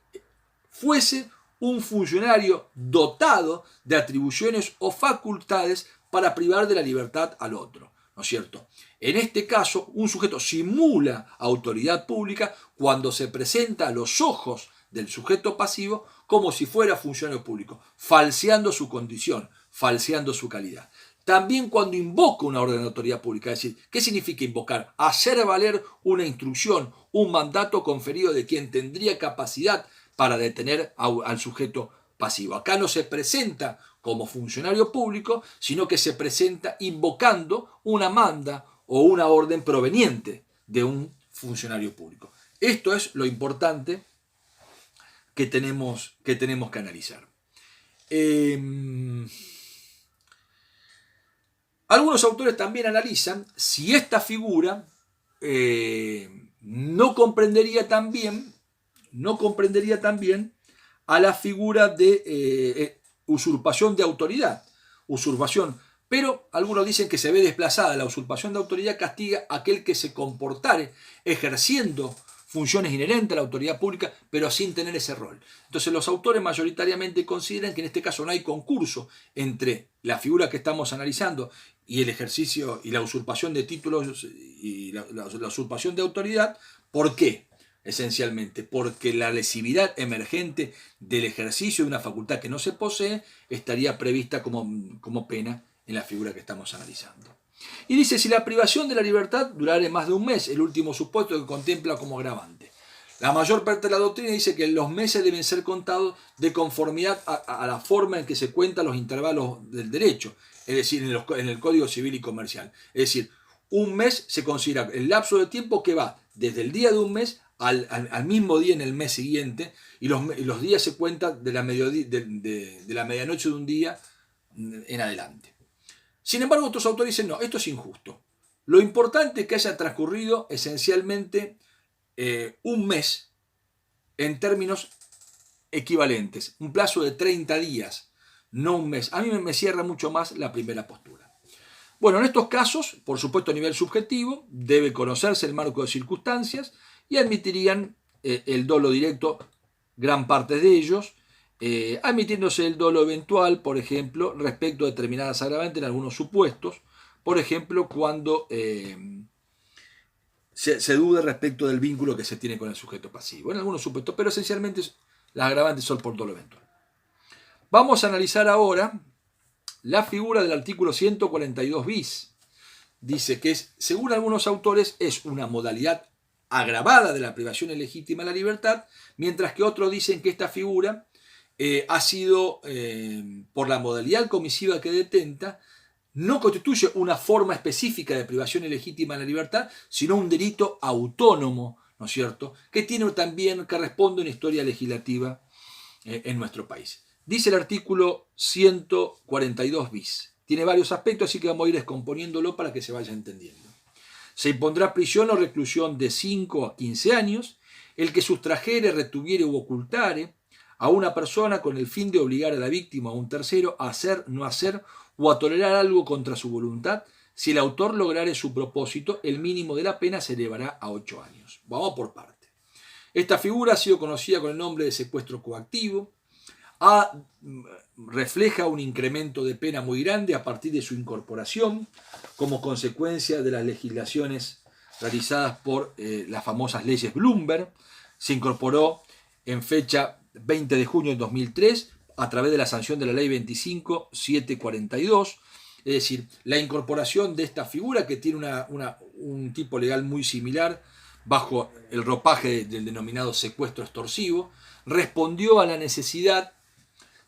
fuese un funcionario dotado de atribuciones o facultades para privar de la libertad al otro, ¿no es cierto? En este caso, un sujeto simula autoridad pública cuando se presenta a los ojos del sujeto pasivo como si fuera funcionario público, falseando su condición, falseando su calidad. También cuando invoca una orden de autoridad pública, es decir, ¿qué significa invocar? Hacer valer una instrucción, un mandato conferido de quien tendría capacidad para detener al sujeto pasivo. Acá no se presenta como funcionario público, sino que se presenta invocando una manda o una orden proveniente de un funcionario público. Esto es lo importante que tenemos que analizar. Algunos autores también analizan si esta figura no comprendería también a la figura de usurpación de autoridad. Pero algunos dicen que se ve desplazada. La usurpación de autoridad castiga a aquel que se comportare ejerciendo funciones inherentes a la autoridad pública, pero sin tener ese rol. Entonces los autores mayoritariamente consideran que en este caso no hay concurso entre la figura que estamos analizando y el ejercicio y la usurpación de títulos y la usurpación de autoridad. ¿Por qué? Esencialmente porque la lesividad emergente del ejercicio de una facultad que no se posee estaría prevista como pena en la figura que estamos analizando. Y dice, si la privación de la libertad durare más de un mes, el último supuesto que contempla como agravante. La mayor parte de la doctrina dice que los meses deben ser contados de conformidad a la forma en que se cuentan los intervalos del derecho, es decir, en el Código Civil y Comercial. Es decir, un mes se considera el lapso de tiempo que va desde el día de un mes al mismo día en el mes siguiente, y los días se cuentan de la medianoche de un día en adelante. Sin embargo, otros autores dicen, no, esto es injusto. Lo importante es que haya transcurrido esencialmente un mes en términos equivalentes, un plazo de 30 días, no un mes. A mí me cierra mucho más la primera postura. Bueno, en estos casos, por supuesto a nivel subjetivo, debe conocerse el marco de circunstancias y admitirían el dolo directo gran parte de ellos, admitiéndose el dolo eventual, por ejemplo, respecto a determinadas agravantes en algunos supuestos, por ejemplo, cuando se duda respecto del vínculo que se tiene con el sujeto pasivo, en algunos supuestos, pero esencialmente las agravantes son por dolo eventual. Vamos a analizar ahora la figura del artículo 142 bis. Dice que según algunos autores, es una modalidad agravada de la privación ilegítima de la libertad, mientras que otros dicen que esta figura ha sido, por la modalidad comisiva que detenta, no constituye una forma específica de privación ilegítima de la libertad, sino un delito autónomo, ¿no es cierto?, que responde a una historia legislativa en nuestro país. Dice el artículo 142 bis. Tiene varios aspectos, así que vamos a ir descomponiéndolo para que se vaya entendiendo. Se impondrá prisión o reclusión de 5 a 15 años el que sustrajere, retuviere u ocultare a una persona con el fin de obligar a la víctima o a un tercero a hacer, no hacer o a tolerar algo contra su voluntad. Si el autor lograre su propósito, el mínimo de la pena se elevará a 8 años. Vamos por parte. Esta figura ha sido conocida con el nombre de secuestro coactivo. Refleja un incremento de pena muy grande a partir de su incorporación como consecuencia de las legislaciones realizadas por las famosas leyes Bloomberg. Se incorporó en fecha 20 de junio de 2003 a través de la sanción de la ley 25.742, es decir, la incorporación de esta figura que tiene un tipo legal muy similar bajo el ropaje del denominado secuestro extorsivo, respondió a la necesidad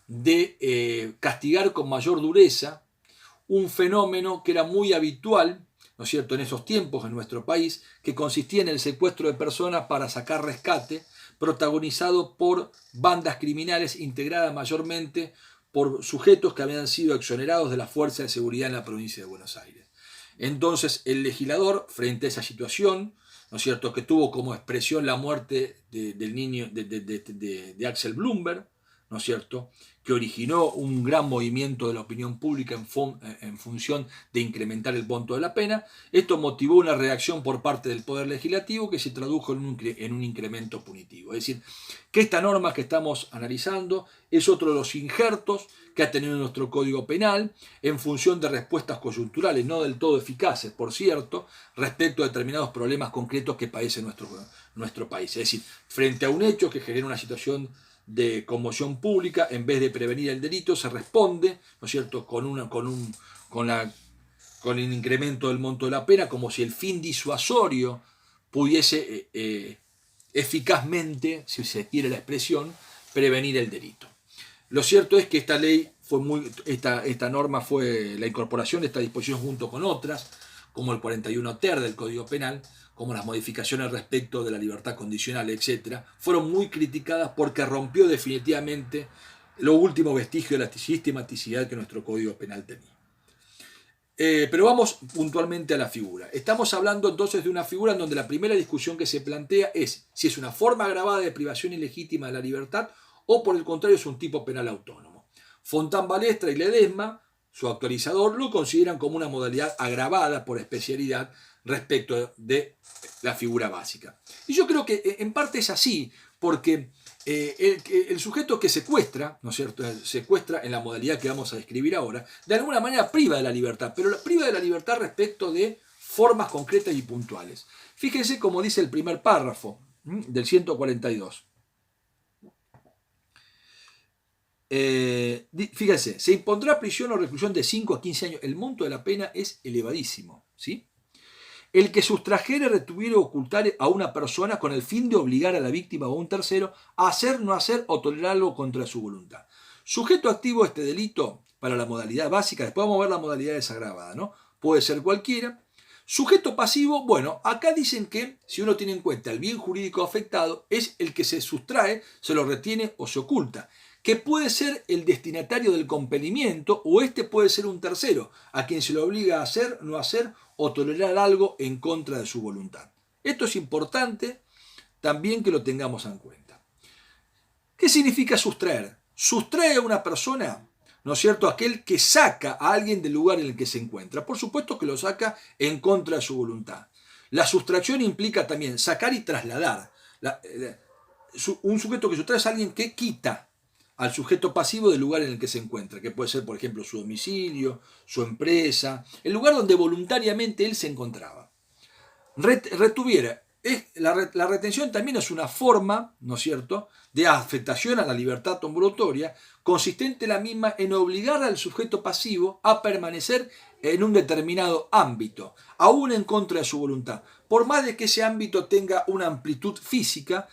de castigar con mayor dureza un fenómeno que era muy habitual, ¿no es cierto?, en esos tiempos en nuestro país, que consistía en el secuestro de personas para sacar rescate, protagonizado por bandas criminales integradas mayormente por sujetos que habían sido exonerados de la Fuerza de Seguridad en la provincia de Buenos Aires. Entonces el legislador, frente a esa situación, ¿no es cierto?, que tuvo como expresión la muerte del niño de Axel Bloomberg, ¿no es cierto?, que originó un gran movimiento de la opinión pública en función de incrementar el monto de la pena. Esto motivó una reacción por parte del Poder Legislativo que se tradujo en un incremento punitivo. Es decir, que esta norma que estamos analizando es otro de los injertos que ha tenido nuestro Código Penal en función de respuestas coyunturales, no del todo eficaces, por cierto, respecto a determinados problemas concretos que padece nuestro país. Es decir, frente a un hecho que genera una situación de conmoción pública, en vez de prevenir el delito, se responde, ¿no es cierto?, con el incremento del monto de la pena, como si el fin disuasorio pudiese eficazmente, si se quiere la expresión, prevenir el delito. Lo cierto es que esta ley esta norma fue la incorporación de esta disposición junto con otras, como el 41 ter del Código Penal, como las modificaciones respecto de la libertad condicional, etc., fueron muy criticadas porque rompió definitivamente lo último vestigio de la sistematicidad que nuestro Código Penal tenía. Pero vamos puntualmente a la figura. Estamos hablando entonces de una figura en donde la primera discusión que se plantea es si es una forma agravada de privación ilegítima de la libertad o por el contrario es un tipo penal autónomo. Fontán Balestra y Ledesma, su actualizador, lo consideran como una modalidad agravada por especialidad respecto de la figura básica. Y yo creo que en parte es así, porque el sujeto que secuestra, ¿no es cierto?, secuestra en la modalidad que vamos a describir ahora, de alguna manera priva de la libertad, pero priva de la libertad respecto de formas concretas y puntuales. Fíjense cómo dice el primer párrafo del 142. Fíjense, se impondrá prisión o reclusión de 5 a 15 años. El monto de la pena es elevadísimo, ¿sí? El que sustrajere, retuviere o ocultare a una persona con el fin de obligar a la víctima o a un tercero a hacer, no hacer o tolerar algo contra su voluntad. Sujeto activo a este delito para la modalidad básica, después vamos a ver la modalidad desagravada, ¿no? Puede ser cualquiera. Sujeto pasivo, bueno, acá dicen que si uno tiene en cuenta el bien jurídico afectado, es el que se sustrae, se lo retiene o se oculta, que puede ser el destinatario del compelimiento o este puede ser un tercero, a quien se le obliga a hacer, no hacer o tolerar algo en contra de su voluntad. Esto es importante también que lo tengamos en cuenta. ¿Qué significa sustraer? Sustrae a una persona, ¿no es cierto?, aquel que saca a alguien del lugar en el que se encuentra. Por supuesto que lo saca en contra de su voluntad. La sustracción implica también sacar y trasladar. Un sujeto que sustrae es alguien que quita al sujeto pasivo del lugar en el que se encuentra, que puede ser, por ejemplo, su domicilio, su empresa, el lugar donde voluntariamente él se encontraba. Retuviera. La retención también es una forma, ¿no es cierto?, de afectación a la libertad ambulatoria, consistente la misma en obligar al sujeto pasivo a permanecer en un determinado ámbito, aún en contra de su voluntad, por más de que ese ámbito tenga una amplitud física,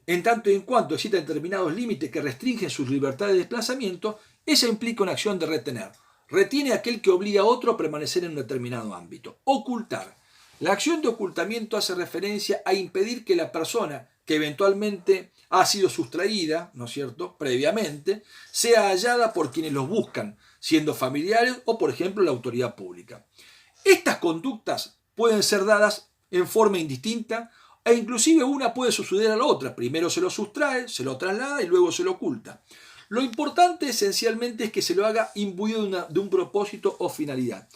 en tanto y en cuanto existan determinados límites que restringen sus libertades de desplazamiento, esa implica una acción de retener. Retiene a aquel que obliga a otro a permanecer en un determinado ámbito. Ocultar. La acción de ocultamiento hace referencia a impedir que la persona que eventualmente ha sido sustraída, ¿no es cierto?, previamente, sea hallada por quienes los buscan, siendo familiares o, por ejemplo, la autoridad pública. Estas conductas pueden ser dadas en forma indistinta e inclusive una puede suceder a la otra. Primero se lo sustrae, se lo traslada y luego se lo oculta. Lo importante esencialmente es que se lo haga imbuido de un propósito o finalidad.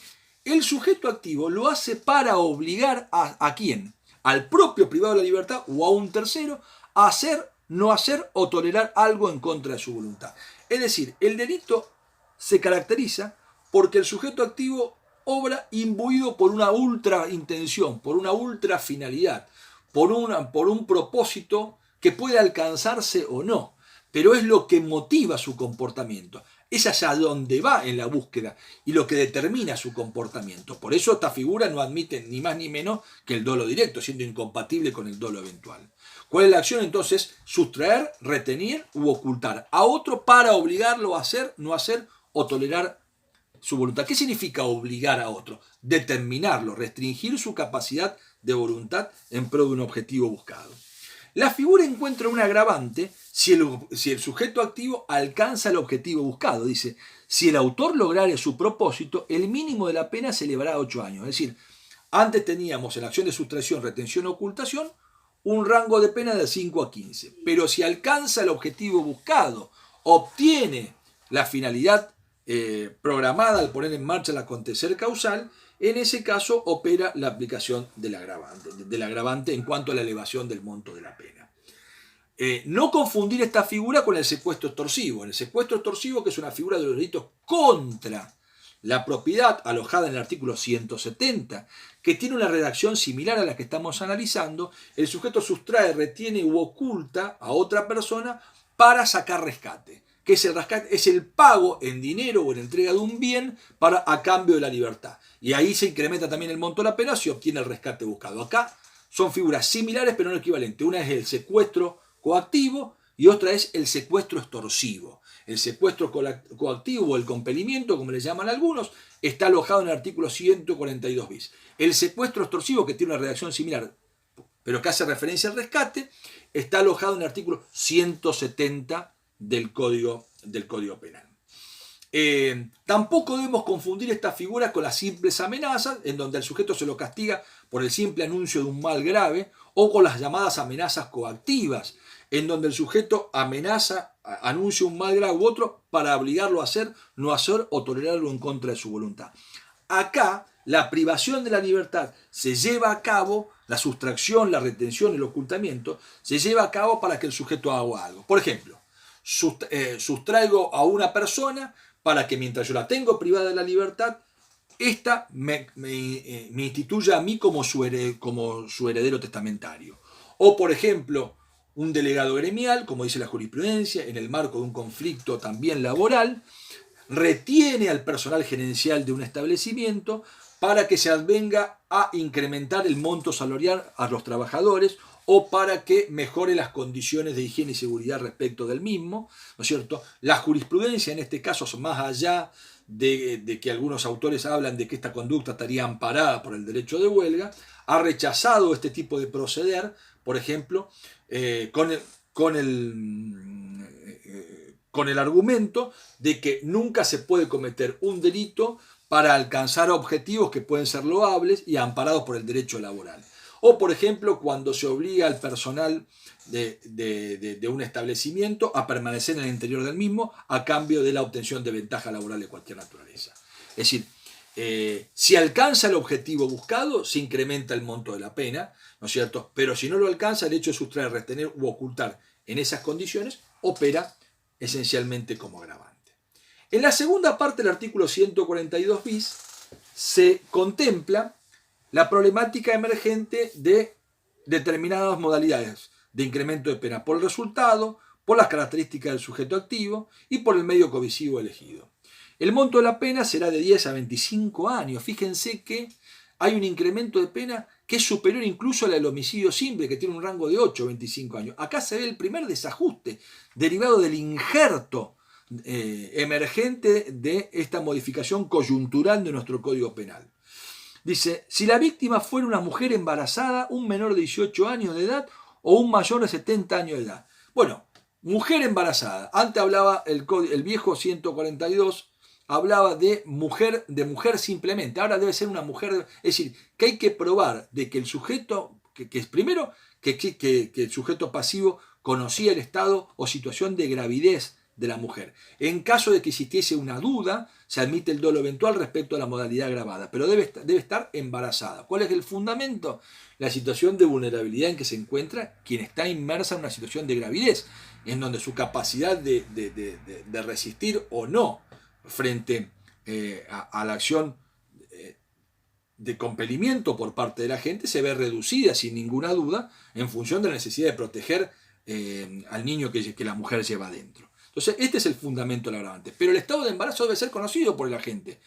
El sujeto activo lo hace para obligar ¿a quién? Al propio privado de la libertad o a un tercero a hacer, no hacer o tolerar algo en contra de su voluntad. Es decir, el delito se caracteriza porque el sujeto activo obra imbuido por una ultra intención, por una ultra finalidad, por un propósito que puede alcanzarse o no, pero es lo que motiva su comportamiento. Es allá donde va en la búsqueda y lo que determina su comportamiento. Por eso esta figura no admite ni más ni menos que el dolo directo, siendo incompatible con el dolo eventual. ¿Cuál es la acción entonces? Sustraer, retener u ocultar a otro para obligarlo a hacer, no hacer o tolerar su voluntad. ¿Qué significa obligar a otro? Determinarlo, restringir su capacidad de voluntad en pro de un objetivo buscado. La figura encuentra un agravante si el sujeto activo alcanza el objetivo buscado. Dice, si el autor lograre su propósito, el mínimo de la pena se elevará a 8 años. Es decir, antes teníamos en la acción de sustracción, retención o ocultación un rango de pena de 5 a 15. Pero si alcanza el objetivo buscado, obtiene la finalidad programada al poner en marcha el acontecer causal, en ese caso opera la aplicación del agravante en cuanto a la elevación del monto de la pena. No confundir esta figura con el secuestro extorsivo. En el secuestro extorsivo, que es una figura de los delitos contra la propiedad alojada en el artículo 170, que tiene una redacción similar a la que estamos analizando, el sujeto sustrae, retiene u oculta a otra persona para sacar rescate. Que es el rescate, es el pago en dinero o en entrega de un bien a cambio de la libertad. Y ahí se incrementa también el monto de la pena si obtiene el rescate buscado. Acá son figuras similares pero no equivalentes. Una es el secuestro coactivo y otra es el secuestro extorsivo. El secuestro coactivo o el compelimiento, como le llaman algunos, está alojado en el artículo 142 bis. El secuestro extorsivo, que tiene una redacción similar, pero que hace referencia al rescate, está alojado en el artículo 170 del Código Penal. Tampoco debemos confundir esta figura con las simples amenazas, en donde al sujeto se lo castiga por el simple anuncio de un mal grave, o con las llamadas amenazas coactivas, en donde el sujeto amenaza, anuncia un mal grave u otro para obligarlo a hacer, no hacer o tolerarlo en contra de su voluntad. Acá, la privación de la libertad se lleva a cabo, la sustracción, la retención, el ocultamiento, se lleva a cabo para que el sujeto haga algo. Por ejemplo, sustraigo a una persona para que mientras yo la tengo privada de la libertad, ésta me instituya a mí como su heredero testamentario. O, por ejemplo, un delegado gremial, como dice la jurisprudencia, en el marco de un conflicto también laboral, retiene al personal gerencial de un establecimiento para que se advenga a incrementar el monto salarial a los trabajadores o para que mejore las condiciones de higiene y seguridad respecto del mismo, ¿no es cierto? La jurisprudencia en este caso, más allá de que algunos autores hablan de que esta conducta estaría amparada por el derecho de huelga, ha rechazado este tipo de proceder, por ejemplo, con el argumento de que nunca se puede cometer un delito para alcanzar objetivos que pueden ser loables y amparados por el derecho laboral. O, por ejemplo, cuando se obliga al personal de un establecimiento a permanecer en el interior del mismo a cambio de la obtención de ventaja laboral de cualquier naturaleza. Es decir, si alcanza el objetivo buscado, se incrementa el monto de la pena, ¿no es cierto? Pero si no lo alcanza, el hecho de sustraer, retener u ocultar en esas condiciones opera esencialmente como agravante. En la segunda parte del artículo 142 bis se contempla la problemática emergente de determinadas modalidades de incremento de pena por el resultado, por las características del sujeto activo y por el medio coercitivo elegido. El monto de la pena será de 10 a 25 años. Fíjense que hay un incremento de pena que es superior incluso al del homicidio simple, que tiene un rango de 8 a 25 años. Acá se ve el primer desajuste derivado del injerto emergente de esta modificación coyuntural de nuestro Código Penal. Dice, si la víctima fuera una mujer embarazada, un menor de 18 años de edad o un mayor de 70 años de edad. Bueno, mujer embarazada. Antes hablaba el viejo 142, hablaba de mujer simplemente. Ahora debe ser una mujer, es decir, que hay que probar de que el sujeto, que es primero, que el sujeto pasivo conocía el estado o situación de gravidez de la mujer. En caso de que existiese una duda, se admite el dolo eventual respecto a la modalidad agravada, pero debe estar embarazada. ¿Cuál es el fundamento? La situación de vulnerabilidad en que se encuentra quien está inmersa en una situación de gravidez, en donde su capacidad de resistir o no frente a la acción de compelimiento por parte de la gente se ve reducida sin ninguna duda en función de la necesidad de proteger al niño que la mujer lleva adentro. Entonces, este es el fundamento del agravante. Pero el estado de embarazo debe ser conocido por el agente.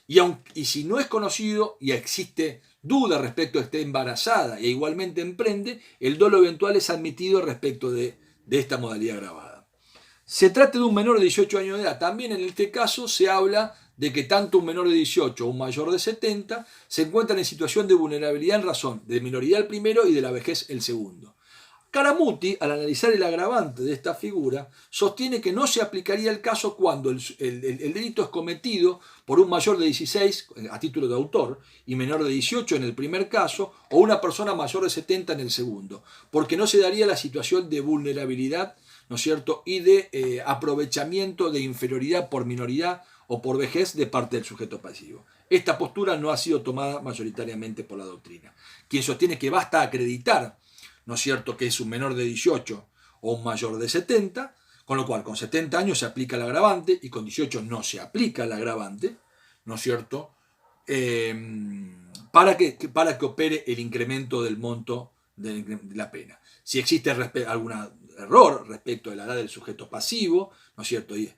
Y si no es conocido y existe duda respecto a que esté embarazada e igualmente emprende, el dolo eventual es admitido respecto de esta modalidad agravada. Se trata de un menor de 18 años de edad. También en este caso se habla de que tanto un menor de 18 o un mayor de 70 se encuentran en situación de vulnerabilidad en razón de minoridad el primero y de la vejez el segundo. Caramuti, al analizar el agravante de esta figura, sostiene que no se aplicaría el caso cuando el delito es cometido por un mayor de 16 a título de autor y menor de 18 en el primer caso o una persona mayor de 70 en el segundo, porque no se daría la situación de vulnerabilidad, ¿no es cierto?, y de aprovechamiento de inferioridad por minoridad o por vejez de parte del sujeto pasivo. Esta postura no ha sido tomada mayoritariamente por la doctrina. Quien sostiene que basta acreditar, ¿no es cierto?, que es un menor de 18 o un mayor de 70, con lo cual con 70 años se aplica el agravante y con 18 no se aplica el agravante, ¿no es cierto?, para que opere el incremento del monto de la pena. Si existe algún error respecto de la edad del sujeto pasivo, ¿no es cierto?, y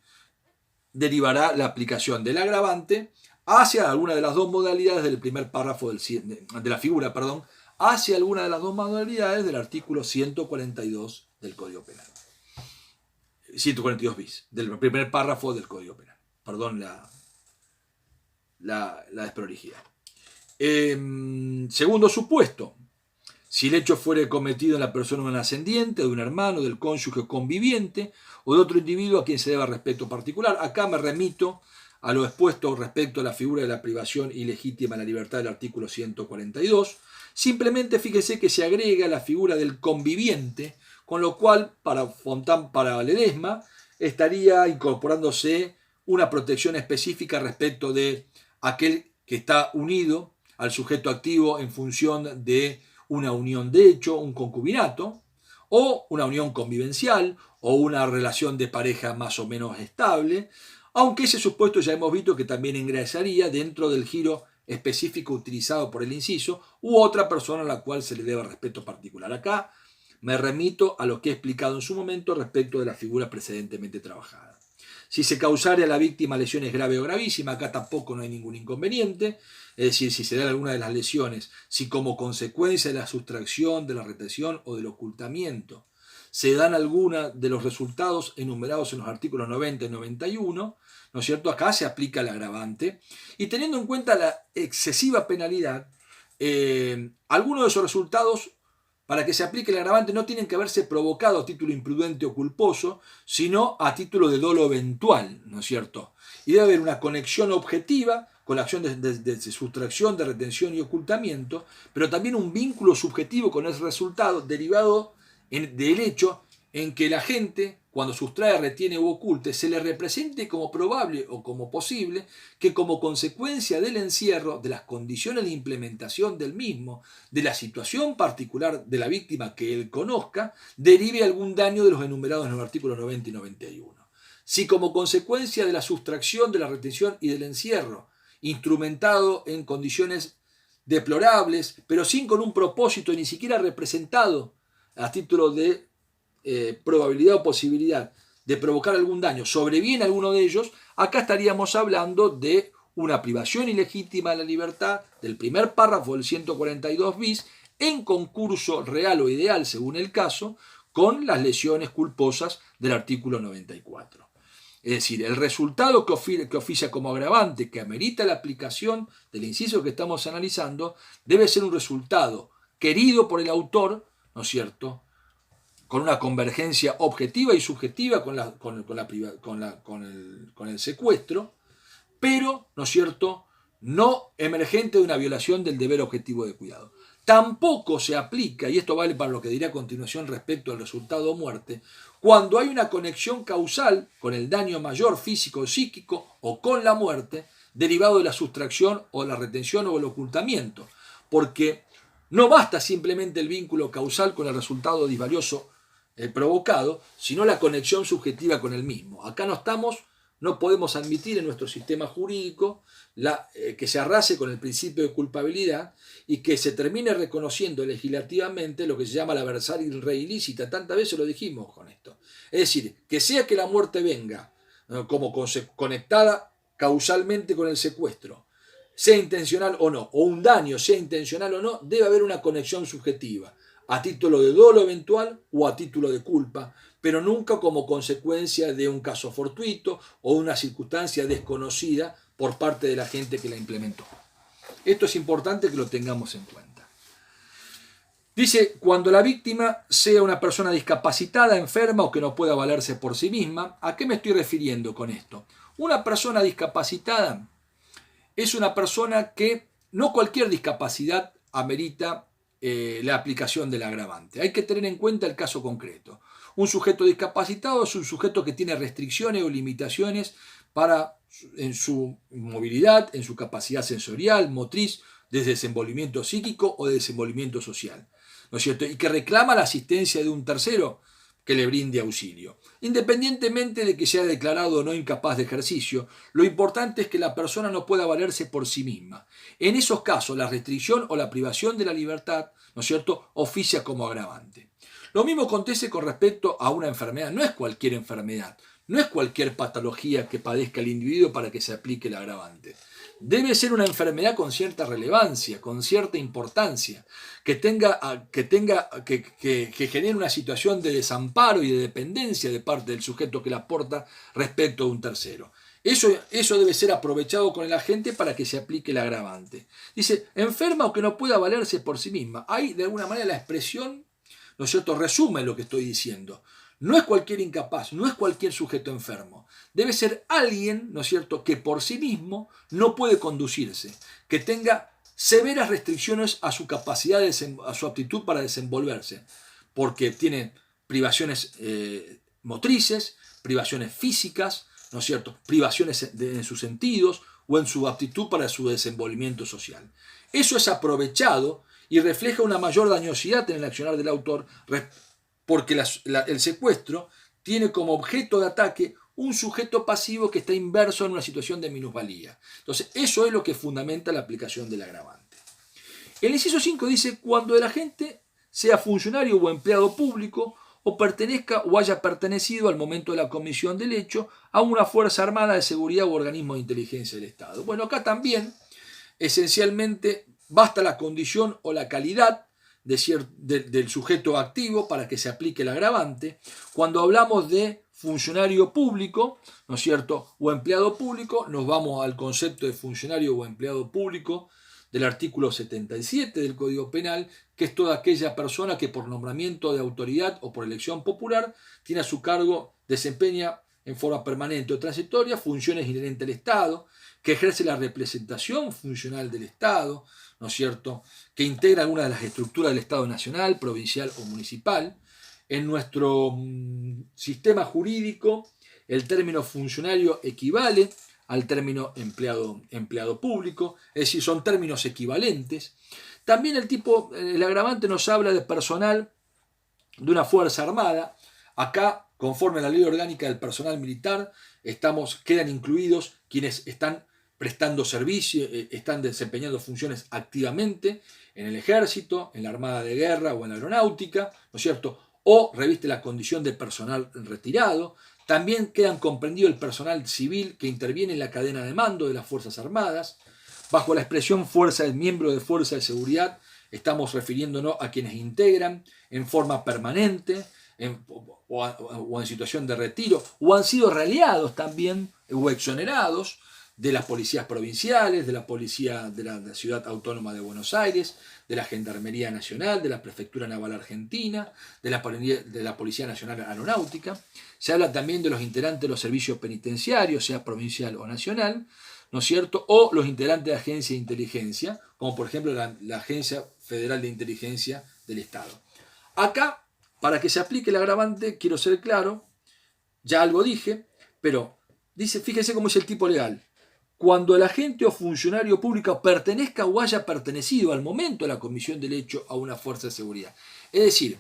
derivará la aplicación del agravante hacia alguna de las dos modalidades del primer párrafo de la figura, hacia alguna de las dos modalidades del artículo 142 del Código Penal. 142 bis, del primer párrafo del Código Penal. Perdón la desprolijidad. Segundo supuesto, si el hecho fuere cometido en la persona de un ascendiente, de un hermano, del cónyuge conviviente o de otro individuo a quien se deba respeto particular. Acá me remito a lo expuesto respecto a la figura de la privación ilegítima de la libertad del artículo 142. Simplemente fíjese que se agrega la figura del conviviente, con lo cual para Ledesma estaría incorporándose una protección específica respecto de aquel que está unido al sujeto activo en función de una unión de hecho, un concubinato, o una unión convivencial, o una relación de pareja más o menos estable, aunque ese supuesto ya hemos visto que también ingresaría dentro del giro específico utilizado por el inciso, u otra persona a la cual se le deba respeto particular. Acá Me remito a lo que he explicado en su momento respecto de la figura precedentemente trabajada. Si se causare a la víctima lesiones graves o gravísimas, acá tampoco no hay ningún inconveniente. Es decir, si se da alguna de las lesiones, si como consecuencia de la sustracción, de la retención o del ocultamiento se dan alguna de los resultados enumerados en los artículos 90 y 91, ¿no es cierto? Acá se aplica el agravante. Y teniendo en cuenta la excesiva penalidad, algunos de esos resultados, para que se aplique el agravante, no tienen que haberse provocado a título imprudente o culposo, sino a título de dolo eventual, ¿no es cierto? Y debe haber una conexión objetiva con la acción de sustracción, de retención y ocultamiento, pero también un vínculo subjetivo con ese resultado derivado del hecho en que la gente, cuando sustrae, retiene u oculte, se le represente como probable o como posible que como consecuencia del encierro, de las condiciones de implementación del mismo, de la situación particular de la víctima que él conozca, derive algún daño de los enumerados en los artículos 90 y 91. Si como consecuencia de la sustracción, de la retención y del encierro, instrumentado en condiciones deplorables, pero sin con un propósito ni siquiera representado a título de probabilidad o posibilidad de provocar algún daño, sobreviene alguno de ellos, acá estaríamos hablando de una privación ilegítima de la libertad del primer párrafo del 142 bis en concurso real o ideal, según el caso, con las lesiones culposas del artículo 94. Es decir, el resultado que oficia como agravante, que amerita la aplicación del inciso que estamos analizando, debe ser un resultado querido por el autor, ¿no es cierto?, con una convergencia objetiva y subjetiva con el secuestro, pero, ¿no es cierto?, no emergente de una violación del deber objetivo de cuidado. Tampoco se aplica, y esto vale para lo que diré a continuación respecto al resultado o muerte, cuando hay una conexión causal con el daño mayor físico o psíquico o con la muerte, derivado de la sustracción o la retención o el ocultamiento, porque no basta simplemente el vínculo causal con el resultado disvalioso provocado, sino la conexión subjetiva con el mismo. Acá no podemos admitir en nuestro sistema jurídico que se arrase con el principio de culpabilidad y que se termine reconociendo legislativamente lo que se llama la versaria re ilícita. Tantas veces lo dijimos con esto. Es decir, que sea que la muerte venga como conectada causalmente con el secuestro, sea intencional o no, o un daño sea intencional o no, debe haber una conexión subjetiva, a título de dolo eventual o a título de culpa, pero nunca como consecuencia de un caso fortuito o una circunstancia desconocida por parte de la gente que la implementó. Esto es importante que lo tengamos en cuenta. Dice, cuando la víctima sea una persona discapacitada, enferma o que no pueda valerse por sí misma, ¿a qué me estoy refiriendo con esto? Una persona discapacitada es una persona que no cualquier discapacidad amerita la aplicación del agravante. Hay que tener en cuenta el caso concreto. Un sujeto discapacitado es un sujeto que tiene restricciones o limitaciones en su movilidad, en su capacidad sensorial, motriz, de desenvolvimiento psíquico o de desenvolvimiento social, ¿no es cierto? Y que reclama la asistencia de un tercero que le brinde auxilio. Independientemente de que sea declarado o no incapaz de ejercicio, lo importante es que la persona no pueda valerse por sí misma. En esos casos, la restricción o la privación de la libertad, ¿no es cierto?, oficia como agravante. Lo mismo acontece con respecto a una enfermedad. No es cualquier enfermedad, no es cualquier patología que padezca el individuo para que se aplique el agravante. Debe ser una enfermedad con cierta relevancia, con cierta importancia, que genere una situación de desamparo y de dependencia de parte del sujeto que la aporta respecto a un tercero. Eso debe ser aprovechado con el agente para que se aplique el agravante. Dice, enferma o que no pueda valerse por sí misma. Hay de alguna manera la expresión, ¿no es cierto?, resume lo que estoy diciendo. No es cualquier incapaz, no es cualquier sujeto enfermo. Debe ser alguien, ¿no es cierto?, que por sí mismo no puede conducirse, que tenga severas restricciones a su capacidad, a su aptitud para desenvolverse, porque tiene privaciones motrices, privaciones físicas, ¿no es cierto?, privaciones en sus sentidos o en su aptitud para su desenvolvimiento social. Eso es aprovechado y refleja una mayor dañosidad en el accionar del autor, porque el secuestro tiene como objeto de ataque un sujeto pasivo que está inverso en una situación de minusvalía. Entonces, eso es lo que fundamenta la aplicación del agravante. El inciso 5 dice, cuando el agente sea funcionario o empleado público, o pertenezca o haya pertenecido al momento de la comisión del hecho a una fuerza armada de seguridad u organismo de inteligencia del Estado. Bueno, acá también esencialmente basta la condición o la calidad del sujeto activo para que se aplique el agravante. Cuando hablamos de funcionario público, ¿no es cierto?, o empleado público, nos vamos al concepto de funcionario o empleado público del artículo 77 del Código Penal, que es toda aquella persona que por nombramiento de autoridad o por elección popular tiene a su cargo, desempeña en forma permanente o transitoria funciones inherentes al Estado, que ejerce la representación funcional del Estado, ¿no es cierto?, que integra alguna de las estructuras del Estado nacional, provincial o municipal. En nuestro sistema jurídico, el término funcionario equivale al término empleado público, es decir, son términos equivalentes. También el agravante nos habla de personal de una fuerza armada. Acá, conforme a la ley orgánica del personal militar, quedan incluidos quienes están prestando servicio, están desempeñando funciones activamente en el ejército, en la armada de guerra o en la aeronáutica, ¿no es cierto?, o reviste la condición de personal retirado. También quedan comprendidos el personal civil que interviene en la cadena de mando de las Fuerzas Armadas. Bajo la expresión miembro de fuerza de seguridad, estamos refiriéndonos a quienes integran en forma permanente o en situación de retiro, o han sido relegados también o exonerados de las policías provinciales, de la policía de la Ciudad Autónoma de Buenos Aires, de la Gendarmería Nacional, de la Prefectura Naval Argentina, de la Policía Nacional Aeronáutica. Se habla también de los integrantes de los servicios penitenciarios, sea provincial o nacional, ¿no es cierto?, o los integrantes de agencias de inteligencia, como por ejemplo la Agencia Federal de Inteligencia del Estado. Acá, para que se aplique el agravante, quiero ser claro, ya algo dije, pero fíjense cómo es el tipo legal. Cuando el agente o funcionario público pertenezca o haya pertenecido al momento de la comisión del hecho a una fuerza de seguridad. Es decir,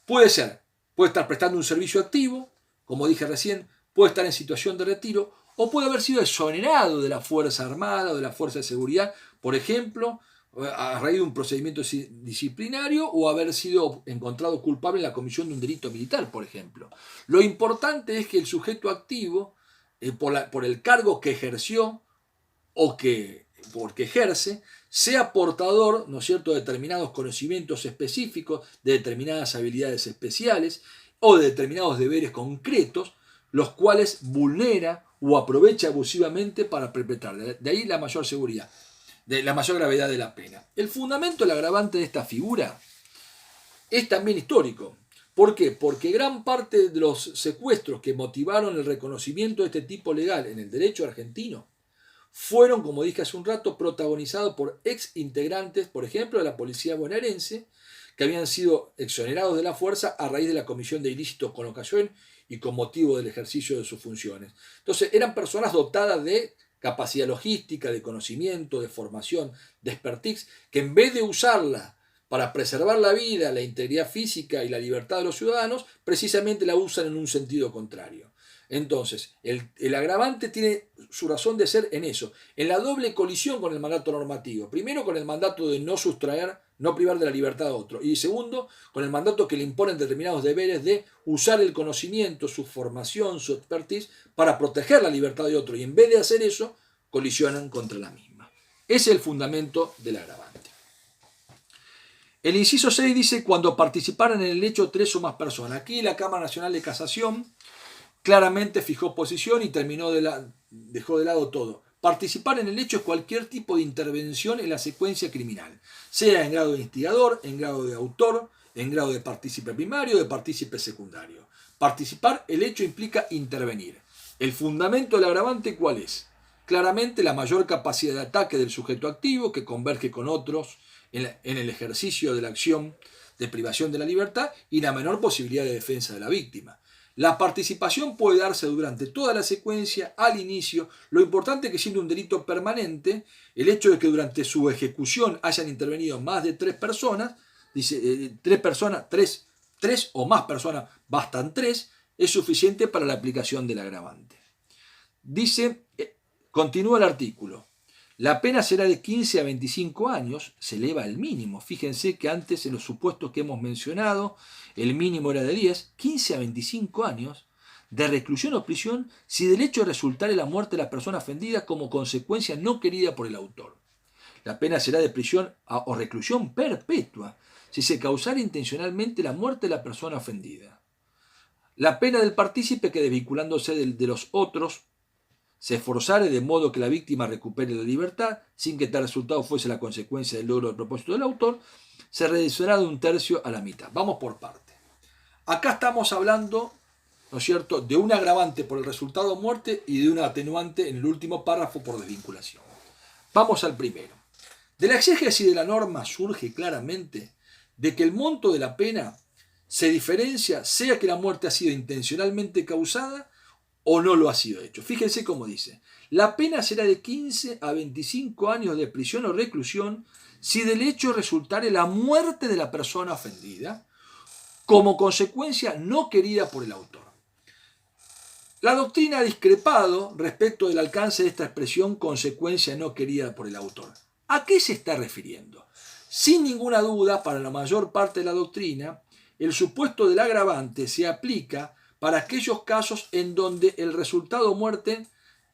puede estar prestando un servicio activo, como dije recién, puede estar en situación de retiro, o puede haber sido exonerado de la Fuerza Armada o de la Fuerza de Seguridad, por ejemplo, a raíz de un procedimiento disciplinario o haber sido encontrado culpable en la comisión de un delito militar, por ejemplo. Lo importante es que el sujeto activo, por el cargo que ejerció o porque ejerce, sea portador, ¿no es cierto?, de determinados conocimientos específicos, de determinadas habilidades especiales o de determinados deberes concretos, los cuales vulnera o aprovecha abusivamente para perpetrar. De ahí la mayor seguridad, de la mayor gravedad de la pena. El fundamento, el agravante de esta figura es también histórico. ¿Por qué? Porque gran parte de los secuestros que motivaron el reconocimiento de este tipo legal en el derecho argentino fueron, como dije hace un rato, protagonizados por ex integrantes, por ejemplo, de la policía bonaerense, que habían sido exonerados de la fuerza a raíz de la comisión de ilícitos con ocasión y con motivo del ejercicio de sus funciones. Entonces, eran personas dotadas de capacidad logística, de conocimiento, de formación, de expertise, que en vez de usarla para preservar la vida, la integridad física y la libertad de los ciudadanos, precisamente la usan en un sentido contrario. Entonces, el agravante tiene su razón de ser en eso, en la doble colisión con el mandato normativo. Primero, con el mandato de no sustraer, no privar de la libertad a otro. Y segundo, con el mandato que le imponen determinados deberes de usar el conocimiento, su formación, su expertise, para proteger la libertad de otro. Y en vez de hacer eso, colisionan contra la misma. Ese es el fundamento del agravante. El inciso 6 dice cuando participaran en el hecho 3 o más personas. Aquí la Cámara Nacional de Casación claramente fijó posición y dejó de lado todo. Participar en el hecho es cualquier tipo de intervención en la secuencia criminal, sea en grado de instigador, en grado de autor, en grado de partícipe primario o de partícipe secundario. Participar, el hecho implica intervenir. El fundamento del agravante, ¿cuál es? Claramente la mayor capacidad de ataque del sujeto activo que converge con otros en el ejercicio de la acción de privación de la libertad y la menor posibilidad de defensa de la víctima. La participación puede darse durante toda la secuencia, al inicio. Lo importante es que siendo un delito permanente, el hecho de que durante su ejecución hayan intervenido más de 3 personas, dice 3 o más personas, bastan 3, es suficiente para la aplicación del agravante. Dice, continúa el artículo, La pena será de 15 a 25 años, se eleva el mínimo. Fíjense que antes en los supuestos que hemos mencionado, el mínimo era de 10, 15 a 25 años de reclusión o prisión si del hecho resultare la muerte de la persona ofendida como consecuencia no querida por el autor. La pena será de prisión o reclusión perpetua si se causara intencionalmente la muerte de la persona ofendida. La pena del partícipe que desvinculándose de los otros se esforzare de modo que la víctima recupere la libertad, sin que tal resultado fuese la consecuencia del logro del propósito del autor, se reducirá de 1/3 a la mitad. Vamos por parte. Acá estamos hablando, ¿no es cierto?, de un agravante por el resultado de muerte y de un atenuante en el último párrafo por desvinculación. Vamos al primero. De la exégesis de la norma surge claramente de que el monto de la pena se diferencia, sea que la muerte ha sido intencionalmente causada o no lo ha sido hecho. Fíjense cómo dice. La pena será de 15 a 25 años de prisión o reclusión si del hecho resultare la muerte de la persona ofendida como consecuencia no querida por el autor. La doctrina ha discrepado respecto del alcance de esta expresión consecuencia no querida por el autor. ¿A qué se está refiriendo? Sin ninguna duda, para la mayor parte de la doctrina, el supuesto del agravante se aplica para aquellos casos en donde el resultado muerte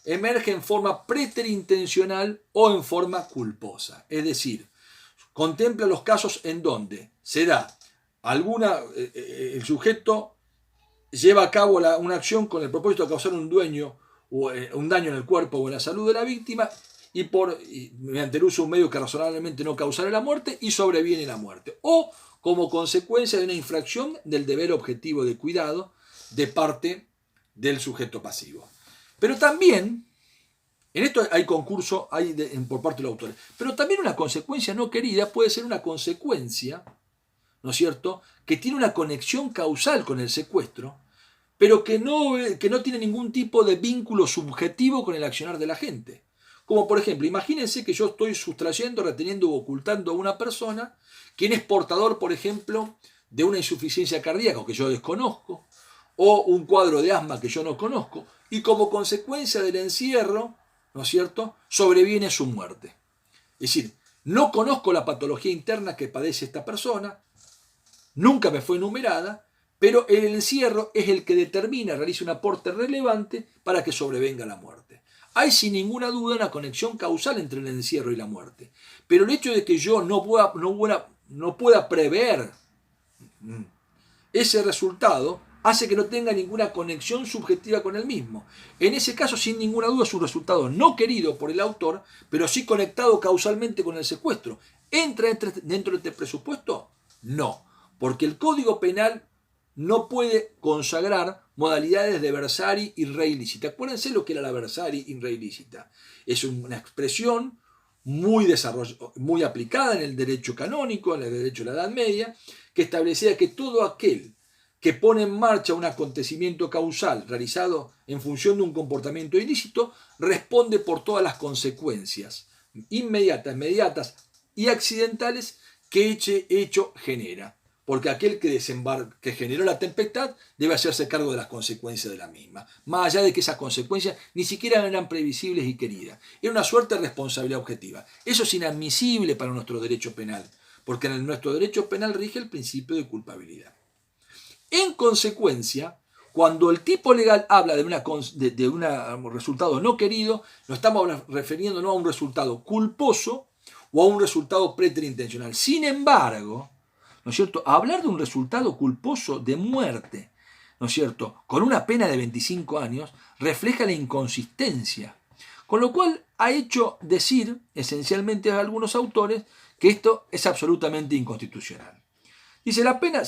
emerge en forma preterintencional o en forma culposa. Es decir, contempla los casos en donde se da el sujeto lleva a cabo una acción con el propósito de causar un daño en el cuerpo o en la salud de la víctima y mediante el uso de un medio que razonablemente no causará la muerte y sobreviene la muerte. O como consecuencia de una infracción del deber objetivo de cuidado de parte del sujeto pasivo. Pero también, en esto hay concurso por parte de los autores, pero también una consecuencia no querida puede ser una consecuencia, ¿no es cierto?, que tiene una conexión causal con el secuestro, pero que no tiene ningún tipo de vínculo subjetivo con el accionar de la gente. Como por ejemplo, imagínense que yo estoy sustrayendo, reteniendo o ocultando a una persona, quien es portador, por ejemplo, de una insuficiencia cardíaca que yo desconozco, o un cuadro de asma que yo no conozco, y como consecuencia del encierro, ¿no es cierto?, sobreviene su muerte. Es decir, no conozco la patología interna que padece esta persona, nunca me fue enumerada, pero el encierro es el que determina, realiza un aporte relevante para que sobrevenga la muerte. Hay sin ninguna duda una conexión causal entre el encierro y la muerte, pero el hecho de que yo no pueda prever ese resultado hace que no tenga ninguna conexión subjetiva con el mismo. En ese caso, sin ninguna duda, es un resultado no querido por el autor, pero sí conectado causalmente con el secuestro. ¿Entra dentro de este presupuesto? No, porque el Código Penal no puede consagrar modalidades de versari y re ilícita. Acuérdense lo que era la versari y re ilícita. Es una expresión muy aplicada en el derecho canónico, en el derecho de la Edad Media, que establecía que todo aquel que pone en marcha un acontecimiento causal realizado en función de un comportamiento ilícito responde por todas las consecuencias inmediatas, mediatas y accidentales que ese hecho genera. Porque aquel que generó la tempestad debe hacerse cargo de las consecuencias de la misma, más allá de que esas consecuencias ni siquiera eran previsibles y queridas. Era una suerte de responsabilidad objetiva. Eso es inadmisible para nuestro derecho penal, porque en nuestro derecho penal rige el principio de culpabilidad. En consecuencia, cuando el tipo legal habla de un resultado no querido, nos estamos refiriendo no a un resultado culposo o a un resultado preterintencional. Sin embargo, ¿no es cierto?, hablar de un resultado culposo de muerte, ¿no es cierto?, con una pena de 25 años, refleja la inconsistencia. Con lo cual ha hecho decir, esencialmente a algunos autores, que esto es absolutamente inconstitucional. Dice, la pena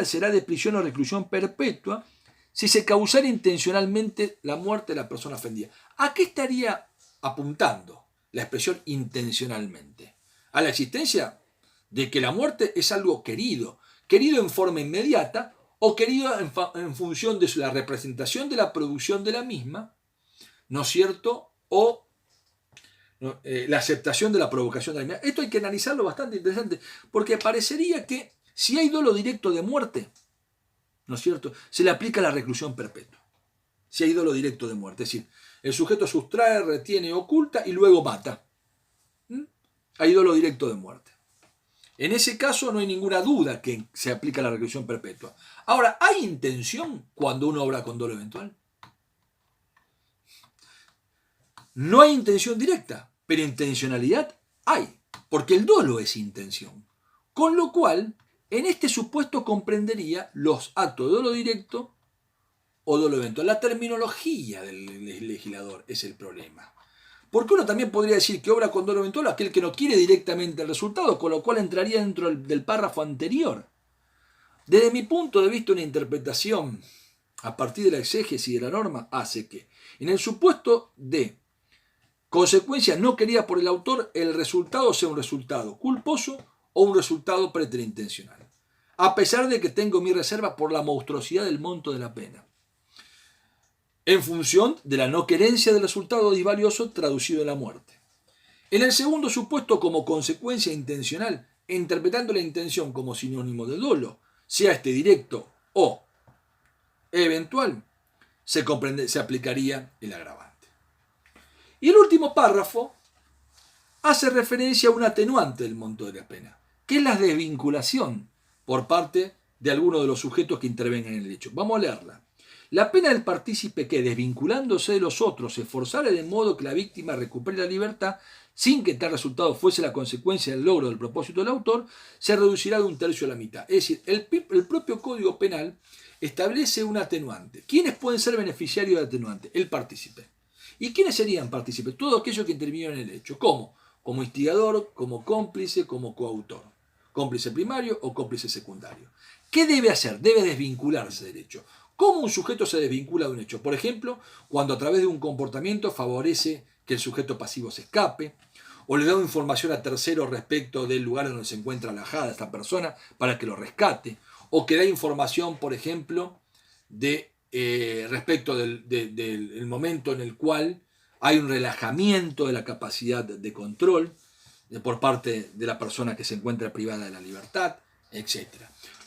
será de prisión o reclusión perpetua si se causara intencionalmente la muerte de la persona ofendida. ¿A qué estaría apuntando la expresión intencionalmente? A la existencia de que la muerte es algo querido en forma inmediata o querido en función de la representación de la producción de la misma, ¿no es cierto?, o la aceptación de la provocación de la misma. Esto hay que analizarlo bastante interesante, porque parecería que si hay dolo directo de muerte, ¿no es cierto?, se le aplica la reclusión perpetua. Si hay dolo directo de muerte, es decir, el sujeto sustrae, retiene, oculta y luego mata. hay dolo directo de muerte. En ese caso no hay ninguna duda que se aplica la reclusión perpetua. Ahora, ¿hay intención cuando uno obra con dolo eventual? No hay intención directa, pero intencionalidad hay, porque el dolo es intención. Con lo cual, en este supuesto comprendería los actos de dolo directo o dolo eventual. La terminología del legislador es el problema. Porque uno también podría decir que obra con dolo eventual aquel que no quiere directamente el resultado, con lo cual entraría dentro del párrafo anterior. Desde mi punto de vista, una interpretación a partir de la exégesis de la norma hace que, en el supuesto de consecuencia no querida por el autor, el resultado sea un resultado culposo o un resultado preterintencional, a pesar de que tengo mi reserva por la monstruosidad del monto de la pena, en función de la no querencia del resultado disvalioso traducido en la muerte. En el segundo supuesto, como consecuencia intencional, interpretando la intención como sinónimo de dolo, sea este directo o eventual, se aplicaría el agravante. Y el último párrafo hace referencia a un atenuante del monto de la pena, que es la desvinculación por parte de alguno de los sujetos que intervengan en el hecho. Vamos a leerla. La pena del partícipe que, desvinculándose de los otros, se esforzara de modo que la víctima recupere la libertad, sin que tal resultado fuese la consecuencia del logro del propósito del autor, se reducirá de 1/3 a la mitad. Es decir, el propio Código Penal establece un atenuante. ¿Quiénes pueden ser beneficiarios del atenuante? El partícipe. ¿Y quiénes serían partícipes? Todos aquellos que intervinieron en el hecho. ¿Cómo? Como instigador, como cómplice, como coautor. Cómplice primario o cómplice secundario. ¿Qué debe hacer? Debe desvincularse del hecho. ¿Cómo un sujeto se desvincula de un hecho? Por ejemplo, cuando a través de un comportamiento favorece que el sujeto pasivo se escape, o le da información a terceros respecto del lugar donde se encuentra alojada esta persona para que lo rescate, o que da información, por ejemplo, respecto del momento en el cual hay un relajamiento de la capacidad de control por parte de la persona que se encuentra privada de la libertad, etc.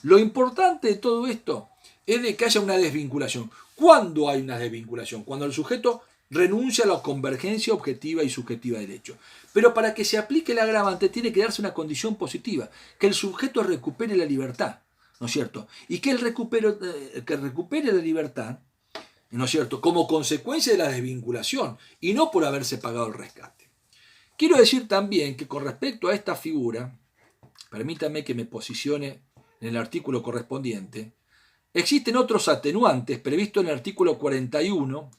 Lo importante de todo esto es de que haya una desvinculación. ¿Cuándo hay una desvinculación? Cuando el sujeto renuncia a la convergencia objetiva y subjetiva del hecho. Pero para que se aplique el agravante tiene que darse una condición positiva, que el sujeto recupere la libertad, ¿no es cierto? Y que recupere la libertad, ¿no es cierto?, como consecuencia de la desvinculación y no por haberse pagado el rescate. Quiero decir también que con respecto a esta figura, permítanme que me posicione en el artículo correspondiente, existen otros atenuantes previstos en el artículo 41,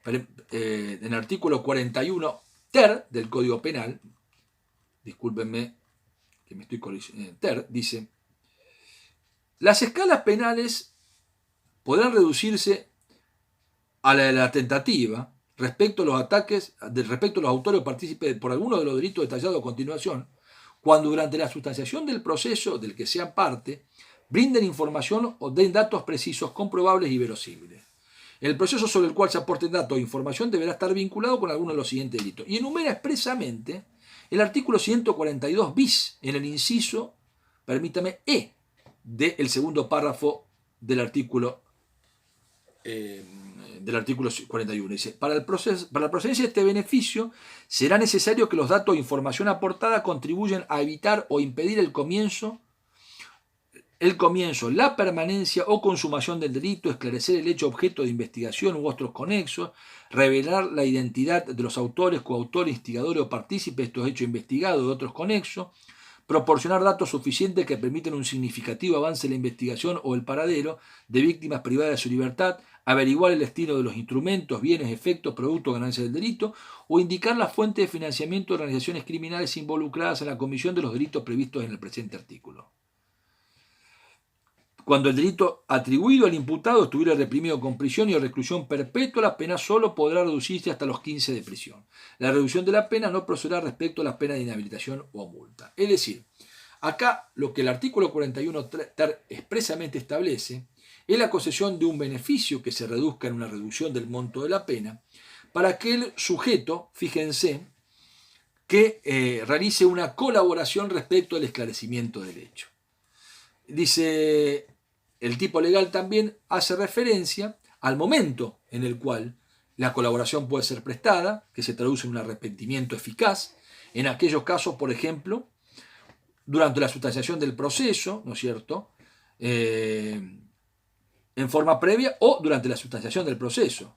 en el artículo 41 ter del Código Penal, discúlpenme que me estoy colisionando, ter, dice: las escalas penales podrán reducirse a la de la tentativa respecto a los ataques, respecto a los autores o partícipes por alguno de los delitos detallados a continuación, cuando durante la sustanciación del proceso del que sean parte, brinden información o den datos precisos, comprobables y verosímiles. El proceso sobre el cual se aporten datos o información deberá estar vinculado con alguno de los siguientes delitos. Y enumera expresamente el artículo 142 bis en el inciso, permítame, E del segundo párrafo del artículo 41. Dice: para la procedencia de este beneficio será necesario que los datos o información aportada contribuyan a evitar o impedir el comienzo, la permanencia o consumación del delito, esclarecer el hecho objeto de investigación u otros conexos, revelar la identidad de los autores, coautores, instigadores o partícipes de estos hechos investigados y otros conexos, proporcionar datos suficientes que permitan un significativo avance en la investigación o el paradero de víctimas privadas de su libertad, averiguar el destino de los instrumentos, bienes, efectos, productos o ganancias del delito, o indicar la fuente de financiamiento de organizaciones criminales involucradas en la comisión de los delitos previstos en el presente artículo. Cuando el delito atribuido al imputado estuviera reprimido con prisión y o reclusión perpetua, la pena solo podrá reducirse hasta los 15 de prisión. La reducción de la pena no procederá respecto a las penas de inhabilitación o multa. Es decir, acá lo que el artículo 41 ter expresamente establece es la concesión de un beneficio que se reduzca en una reducción del monto de la pena para que el sujeto, fíjense, que realice una colaboración respecto al esclarecimiento del hecho. Dice: el tipo legal también hace referencia al momento en el cual la colaboración puede ser prestada, que se traduce en un arrepentimiento eficaz, en aquellos casos, por ejemplo, durante la sustanciación del proceso, ¿no es cierto?, en forma previa o durante la sustanciación del proceso.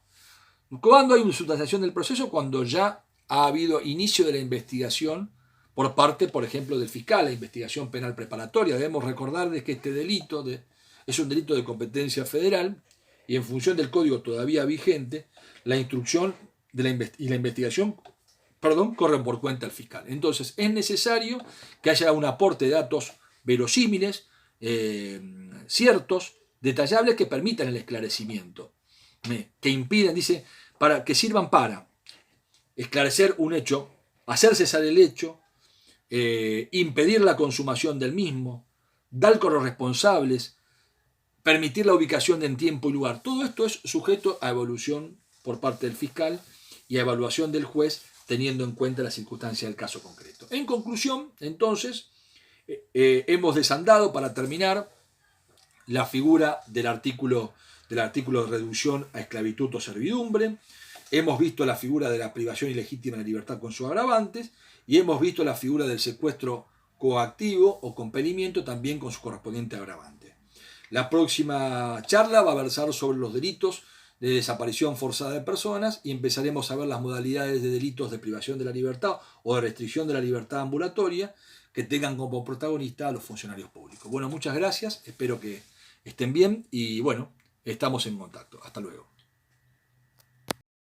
¿Cuándo hay una sustanciación del proceso? Cuando ya ha habido inicio de la investigación por parte, por ejemplo, del fiscal, la investigación penal preparatoria. Debemos recordar de que este delito es un delito de competencia federal y en función del código todavía vigente, la instrucción y la investigación corren por cuenta del fiscal. Entonces, es necesario que haya un aporte de datos verosímiles, ciertos, detallables, que permitan el esclarecimiento, que impiden, dice, que sirvan para esclarecer un hecho, hacer cesar el hecho, impedir la consumación del mismo, dar con los responsables, permitir la ubicación en tiempo y lugar. Todo esto es sujeto a evaluación por parte del fiscal y a evaluación del juez, teniendo en cuenta las circunstancias del caso concreto. En conclusión, entonces, hemos desandado, para terminar, la figura del artículo de reducción a esclavitud o servidumbre. Hemos visto la figura de la privación ilegítima de la libertad con sus agravantes y hemos visto la figura del secuestro coactivo o compelimiento, también con su correspondiente agravante. La próxima charla va a versar sobre los delitos de desaparición forzada de personas y empezaremos a ver las modalidades de delitos de privación de la libertad o de restricción de la libertad ambulatoria que tengan como protagonista a los funcionarios públicos. Bueno, muchas gracias, espero que estén bien y bueno, estamos en contacto. Hasta luego.